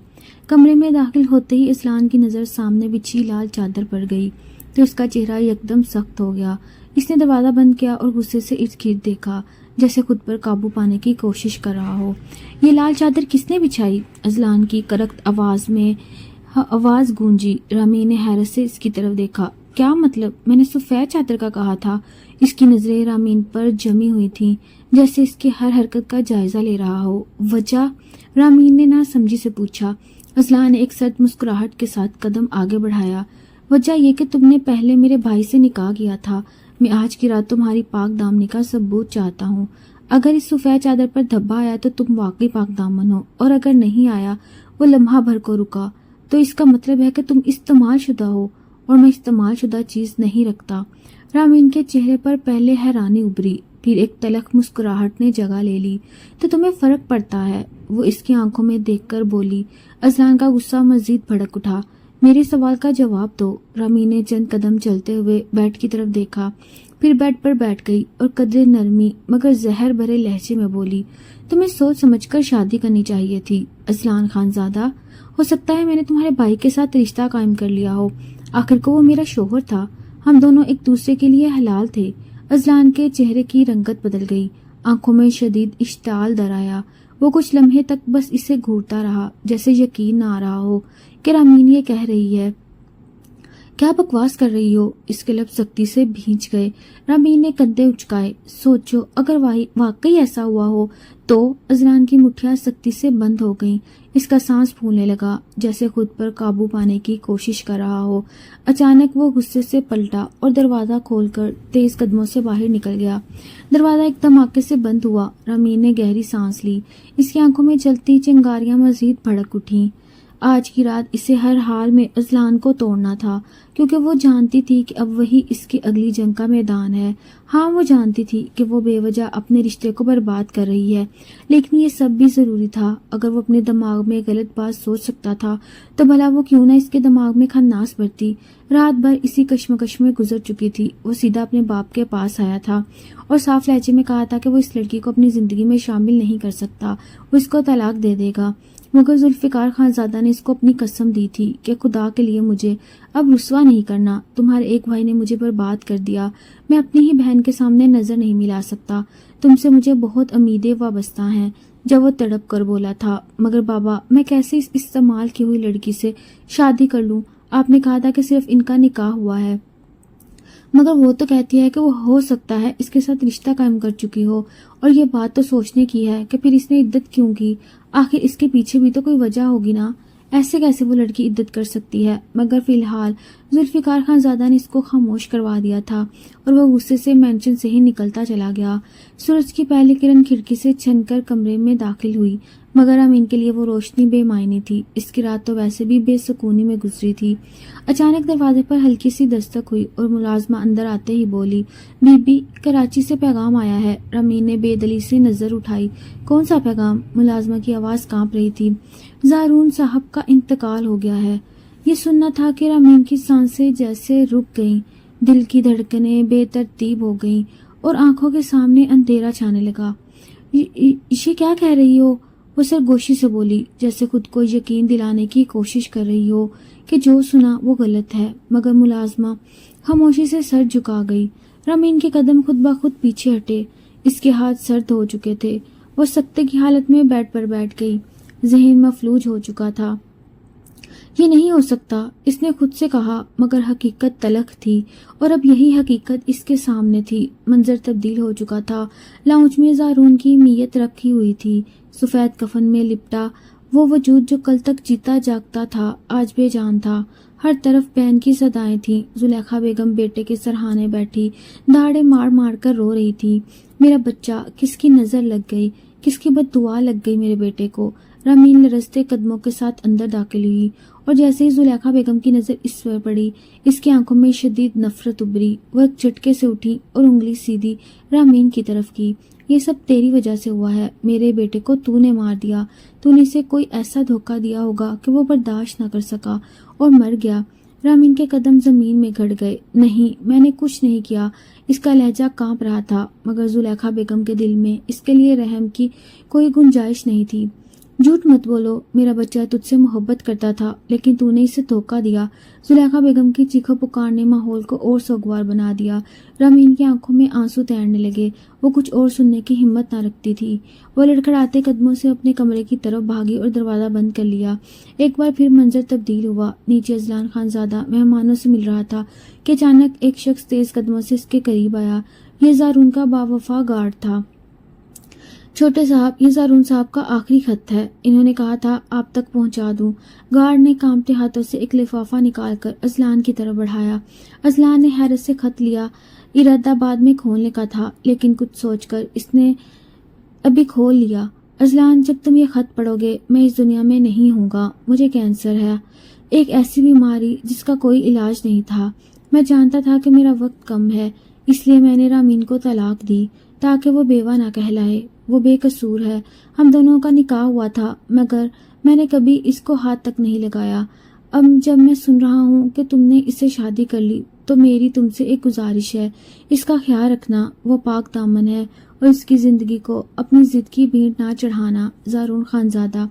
کمرے میں داخل ہوتے ہی اسلان کی نظر سامنے بچھی لال چادر پر گئی تو اس کا چہرہ یکدم سخت ہو گیا۔ اس نے دروازہ بند کیا اور غصے سے ارد گرد دیکھا جیسے خود پر قابو پانے کی کوشش کر رہا ہو۔ یہ لال چادر کس نے بچھائی؟ اسلان کی کرخت آواز گونجی۔ رامین نے حیرت سے اس کی طرف دیکھا۔ کیا مطلب؟ میں نے سفید چادر کا کہا تھا۔ اس کی نظریں رامین پر جمی ہوئی تھیں جیسے اس کی ہر حرکت کا جائزہ لے رہا ہو۔ وجہ؟ رامین نے نہ سمجھی سے پوچھا۔ اسلان نے ایک سرد مسکراہٹ کے ساتھ قدم آگے بڑھایا۔ وجہ یہ کہ تم نے پہلے میرے بھائی سے نکاح کیا تھا۔ میں آج کی رات تمہاری پاک دامنی کا ثبوت چاہتا ہوں۔ اگر اس سفید چادر پر دھبا آیا تو تم واقعی پاک دامن ہو، اور اگر نہیں آیا، وہ لمحہ بھر کو رکا، تو اس کا مطلب ہے کہ تم استعمال شدہ ہو، اور میں استعمال شدہ چیز نہیں رکھتا۔ رامین کے چہرے پر پہلے حیرانی ابھری، پھر ایک تلخ مسکراہٹ نے جگہ لے لی۔ تو تمہیں فرق پڑتا ہے؟ وہ اس کی آنکھوں میں دیکھ کر بولی۔ اسلان کا غصہ مزید بھڑک اٹھا۔ میرے سوال کا جواب دو۔ رامین نے چند قدم چلتے ہوئے بیڈ کی طرف دیکھا، پھر بیڈ پر بیٹھ گئی اور قدرے نرمی مگر زہر بھرے لہجے میں بولی، تمہیں سوچ سمجھ کر شادی کرنی چاہیے تھی اسلان خان زادہ۔ ہو سکتا ہے میں نے تمہارے بھائی کے ساتھ رشتہ قائم کر لیا ہو، آخر کو وہ میرا شوہر تھا، ہم دونوں ایک دوسرے کے لیے حلال تھے۔ اسلان کے چہرے کی رنگت بدل گئی، آنکھوں میں شدید اشتعال در آیا۔ وہ کچھ لمحے تک بس اسے گھورتا رہا، جیسے یقین نہ آ رہا ہو کہ رامین یہ کہہ رہی ہے۔ کیا بکواس کر رہی ہو؟ اس کے لب سختی سے بھینچ گئے۔ رامین نے کندھے اچکائے۔ سوچو اگر واقعی ایسا ہوا ہو تو؟ اسلان کی مٹھیاں سختی سے بند ہو گئیں۔ اس کا سانس پھولنے لگا جیسے خود پر قابو پانے کی کوشش کر رہا ہو۔ اچانک وہ غصے سے پلٹا اور دروازہ کھول کر تیز قدموں سے باہر نکل گیا۔ دروازہ ایک دھماکے سے بند ہوا۔ رامین نے گہری سانس لی۔ اس کی آنکھوں میں جلتی چنگاریاں مزید بھڑک اٹھیں۔ آج کی رات اسے ہر حال میں اسلان کو توڑنا تھا، کیونکہ وہ جانتی تھی کہ اب وہی اس کی اگلی جنگ کا میدان ہے۔ ہاں، وہ جانتی تھی کہ وہ بے وجہ اپنے رشتے کو برباد کر رہی ہے، لیکن یہ سب بھی ضروری تھا۔ اگر وہ اپنے دماغ میں غلط بات سوچ سکتا تھا تو بھلا وہ کیوں نہ اس کے دماغ میں خناس بھرتی۔ رات بھر اسی کشمکش میں گزر چکی تھی۔ وہ سیدھا اپنے باپ کے پاس آیا تھا اور صاف لہجے میں کہا تھا کہ وہ اس لڑکی کو اپنی زندگی میں شامل نہیں کر سکتا، وہ اس کو طلاق دے دے گا۔ مگر ذوالفقار خان زادہ نے اس کو اپنی قسم دی تھی کہ خدا کے لیے مجھے اب رسوا نہیں کرنا، تمہارے ایک بھائی نے مجھے برباد کر دیا، میں اپنی ہی بہن کے سامنے نظر نہیں ملا سکتا، تم سے مجھے بہت امیدیں وابستہ ہیں۔ جب وہ تڑپ کر بولا تھا، مگر بابا میں کیسے اس استعمال کی ہوئی لڑکی سے شادی کر لوں؟ آپ نے کہا تھا کہ صرف ان کا نکاح ہوا ہے، مگر وہ تو کہتی ہے کہ وہ ہو سکتا ہے اس کے ساتھ رشتہ قائم کر چکی ہو، اور یہ بات تو سوچنے کی ہے کہ پھر اس نے عدت کیوں کی؟ آخر اس کے پیچھے بھی تو کوئی وجہ ہوگی نا، ایسے کیسے وہ لڑکی عدت کر سکتی ہے؟ مگر فی الحال ذوالفقار خان زادہ نے اس کو خاموش کروا دیا تھا اور وہ غصے سے مینشن سے ہی نکلتا چلا گیا۔ سورج کی پہلی کرن کھڑکی سے چھن کر کمرے میں داخل ہوئی، مگر امین کے لیے وہ روشنی بے معنی تھی۔ اس کی رات تو ویسے بھی بے سکونی میں گزری تھی۔ اچانک دروازے پر ہلکی سی دستک ہوئی اور ملازمہ اندر آتے ہی بولی، بی بی کراچی سے پیغام آیا ہے۔ امین نے بے دلی سے نظر اٹھائی۔ کون سا پیغام؟ ملازمہ کی آواز کانپ رہی تھی۔ زارون صاحب کا انتقال ہو گیا ہے۔ یہ سننا تھا کہ امین کی سانسیں جیسے رک گئیں، دل کی دھڑکنیں بے ترتیب ہو گئیں اور آنکھوں کے سامنے اندھیرا چھانے لگا۔ یہ کیا کہہ رہی ہو؟ وہ سرگوشی سے بولی، جیسے خود کو یقین دلانے کی کوشش کر رہی ہو کہ جو سنا وہ غلط ہے، مگر ملازمہ خاموشی سے سر جھکا گئی۔ رامین کے قدم خود بخود پیچھے ہٹے، اس کے ہاتھ سرد ہو چکے تھے۔ وہ سکتے کی حالت میں بیڈ پر بیٹھ گئی، ذہن مفلوج ہو چکا تھا۔ یہ نہیں ہو سکتا، اس نے خود سے کہا، مگر حقیقت تلخ تھی اور اب یہی حقیقت اس کے سامنے تھی۔ منظر تبدیل ہو چکا تھا۔ لاؤنج میں زارون کی میت رکھی ہوئی تھی، سفید کفن میں لپٹا وہ وجود جو کل تک جیتا جاگتا تھا آج بے جان تھا۔ ہر طرف بہن کی صدائیں تھیں۔ زلیخا بیگم بیٹے کے سرہانے بیٹھی دھاڑے مار مار کر رو رہی تھی۔ میرا بچہ، کس کی نظر لگ گئی، کس کی بد دعا لگ گئی میرے بیٹے کو؟ رامین لرزتے قدموں کے ساتھ اندر داخل ہوئی اور جیسے ہی زلیخا بیگم کی نظر اس پر پڑی، اس کی آنکھوں میں شدید نفرت ابھری۔ وہ ایک جھٹکے سے اٹھی اور انگلی سیدھی رامین کی طرف کی۔ یہ سب تیری وجہ سے ہوا ہے، میرے بیٹے کو تو نے مار دیا، تو نے اسے کوئی ایسا دھوکہ دیا ہوگا کہ وہ برداشت نہ کر سکا اور مر گیا۔ رامین کے قدم زمین میں گھڑ گئے۔ نہیں، میں نے کچھ نہیں کیا۔ اس کا لہجہ کانپ رہا تھا، مگر زلیخا بیگم کے دل میں اس کے لیے رحم کی کوئی گنجائش نہیں تھی۔ جھوٹ مت بولو، میرا بچہ تجھ سے محبت کرتا تھا لیکن تو نے اسے دھوکہ دیا۔ زلیخا بیگم کی چیخو پکار نے ماحول کو اور سوگوار بنا دیا۔ رامین کی آنکھوں میں آنسو تیرنے لگے۔ وہ کچھ اور سننے کی ہمت نہ رکھتی تھی۔ وہ لڑکھڑاتے قدموں سے اپنے کمرے کی طرف بھاگی اور دروازہ بند کر لیا۔ ایک بار پھر منظر تبدیل ہوا۔ نیچے اذلان خان زادہ مہمانوں سے مل رہا تھا کہ اچانک ایک شخص تیز قدموں سے اس کے قریب آیا۔ یہ زارون کا باوفا گارڈ تھا۔ چھوٹے صاحب، یہ زارون صاحب کا آخری خط ہے، انہوں نے کہا تھا آپ تک پہنچا دوں۔ گارڈ نے کانپتے ہاتھوں سے ایک لفافہ نکال کر اذلان کی طرف بڑھایا۔ اذلان نے حیرت سے خط لیا۔ ارادہ بعد میں کھولنے کا تھا لیکن کچھ سوچ کر اس نے ابھی کھول لیا۔ اذلان، جب تم یہ خط پڑھو گے میں اس دنیا میں نہیں ہوں گا۔ مجھے کینسر ہے، ایک ایسی بیماری جس کا کوئی علاج نہیں تھا۔ میں جانتا تھا کہ میرا وقت کم ہے، اس لیے میں نے رامین کو طلاق دی تاکہ وہ بیوہ نہ کہلائے۔ وہ بے قصور ہے، ہم دونوں کا نکاح ہوا تھا مگر میں نے کبھی اس کو ہاتھ تک نہیں لگایا۔ اب جب میں سن رہا ہوں کہ تم نے اس سے شادی کر لی تو میری تم سے ایک گزارش ہے، اس کا خیال رکھنا، وہ پاک دامن ہے اور اس کی زندگی کو اپنی ضد کی بھینٹ نہ چڑھانا۔ زارون خانزادہ۔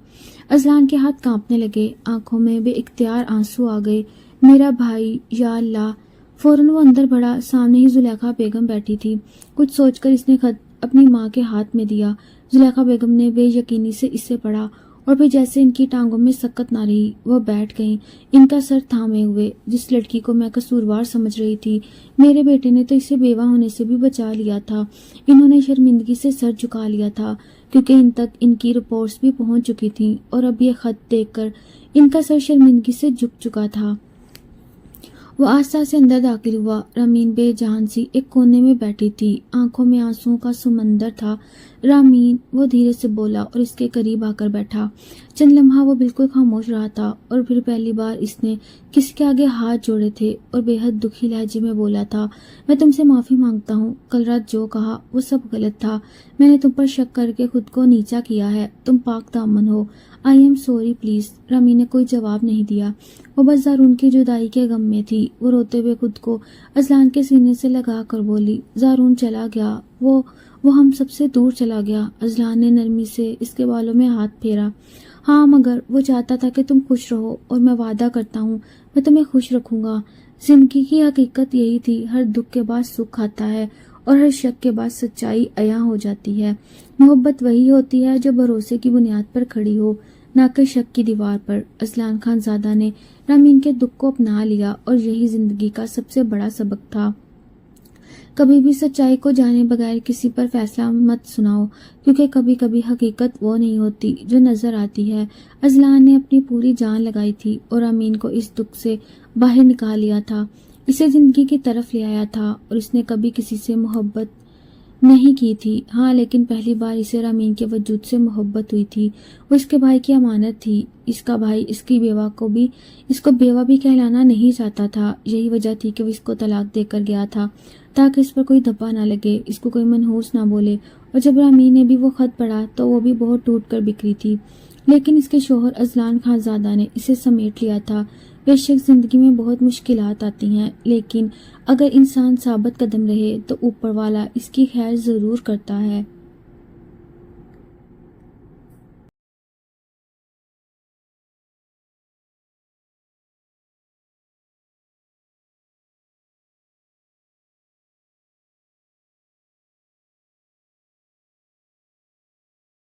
اذلان کے ہاتھ کانپنے لگے، آنکھوں میں بے اختیار آنسو آ گئے۔ میرا بھائی، یا اللہ! فوراً وہ اندر بڑھا۔ سامنے ہی زلیخا بیگم بیٹھی تھی۔ کچھ سوچ کر اس نے خط اپنی ماں کے ہاتھ میں دیا۔ زلیخا بیگم نے بے یقینی سے اسے پڑھا اور پھر جیسے ان کی ٹانگوں میں سکت نہ رہی وہ بیٹھ گئیں، ان کا سر تھامے ہوئے۔ جس لڑکی کو میں قصوروار سمجھ رہی تھی، میرے بیٹے نے تو اسے بیوہ ہونے سے بھی بچا لیا تھا۔ انہوں نے شرمندگی سے سر جھکا لیا تھا کیونکہ ان تک ان کی رپورٹس بھی پہنچ چکی تھیں اور اب یہ خط دیکھ کر ان کا سر شرمندگی سے جھک چکا تھا۔ وہ آہستہ سے اندر داخل ہوا۔ رامین بے جان سی ایک کونے میں بیٹھی تھی، آنکھوں میں آنسوؤں کا سمندر تھا۔ رامین، وہ دھیرے سے بولا اور اس کے قریب آ کر بیٹھا۔ چند لمحہ وہ بالکل خاموش رہا تھا اور پھر پہلی بار اس نے کسی کے آگے ہاتھ جوڑے تھے اور بے حد دکھی لہجے میں بولا تھا، میں تم سے معافی مانگتا ہوں، کل رات جو کہا وہ سب غلط تھا، میں نے تم پر شک کر کے خود کو نیچا کیا ہے، تم پاک دامن ہو، I am sorry please. Ramin نے کوئی جواب نہیں دیا، وہ بس زارون کی جدائی کے غم میں تھی۔ وہ روتے ہوئے خود کو اذلان کے سینے سے لگا کر بولی، زارون چلا گیا، وہ ہم سب سے دور چلا گیا۔ اذلان نے نرمی سے اس کے بالوں میں ہاتھ پھیرا۔ ہاں مگر وہ چاہتا تھا کہ تم خوش رہو اور میں وعدہ کرتا ہوں میں تمہیں خوش رکھوں گا۔ زندگی کی حقیقت یہی تھی، ہر دکھ کے بعد سکھ آتا ہے اور ہر شک کے بعد سچائی عیاں ہو جاتی ہے۔ محبت وہی ہوتی ہے جو بھروسے کی بنیاد پر کھڑی ہو، نہ کہ شک کی دیوار پر۔ اذلان خان زادہ نے رامین کے دکھ کو اپنا لیا اور یہی زندگی کا سب سے بڑا سبق تھا۔ کبھی بھی سچائی کو جانے بغیر کسی پر فیصلہ مت سناؤ، کیونکہ کبھی کبھی حقیقت وہ نہیں ہوتی جو نظر آتی ہے۔ اذلان نے اپنی پوری جان لگائی تھی اور رامین کو اس دکھ سے باہر نکال لیا تھا، اسے زندگی کی طرف لے آیا تھا، اور اس نے کبھی کسی سے محبت نہیں کی تھی۔ ہاں، لیکن پہلی بار اسے رامین کے وجود سے محبت ہوئی تھی۔ وہ اس کے بھائی کی امانت تھی۔ اس کا بھائی اس کی بیوہ کو بھی اس کو بیوہ بھی کہلانا نہیں چاہتا تھا۔ یہی وجہ تھی کہ وہ اس کو طلاق دے کر گیا تھا تاکہ اس پر کوئی دھبا نہ لگے، اس کو کوئی منحوس نہ بولے۔ اور جب رامین نے بھی وہ خط پڑھا تو وہ بھی بہت ٹوٹ کر بکھری تھی، لیکن اس کے شوہر اذلان خان زادہ نے اسے سمیٹ لیا تھا۔ بے شک زندگی میں بہت مشکلات آتی ہیں، لیکن اگر انسان ثابت قدم رہے تو اوپر والا اس کی خیر ضرور کرتا ہے۔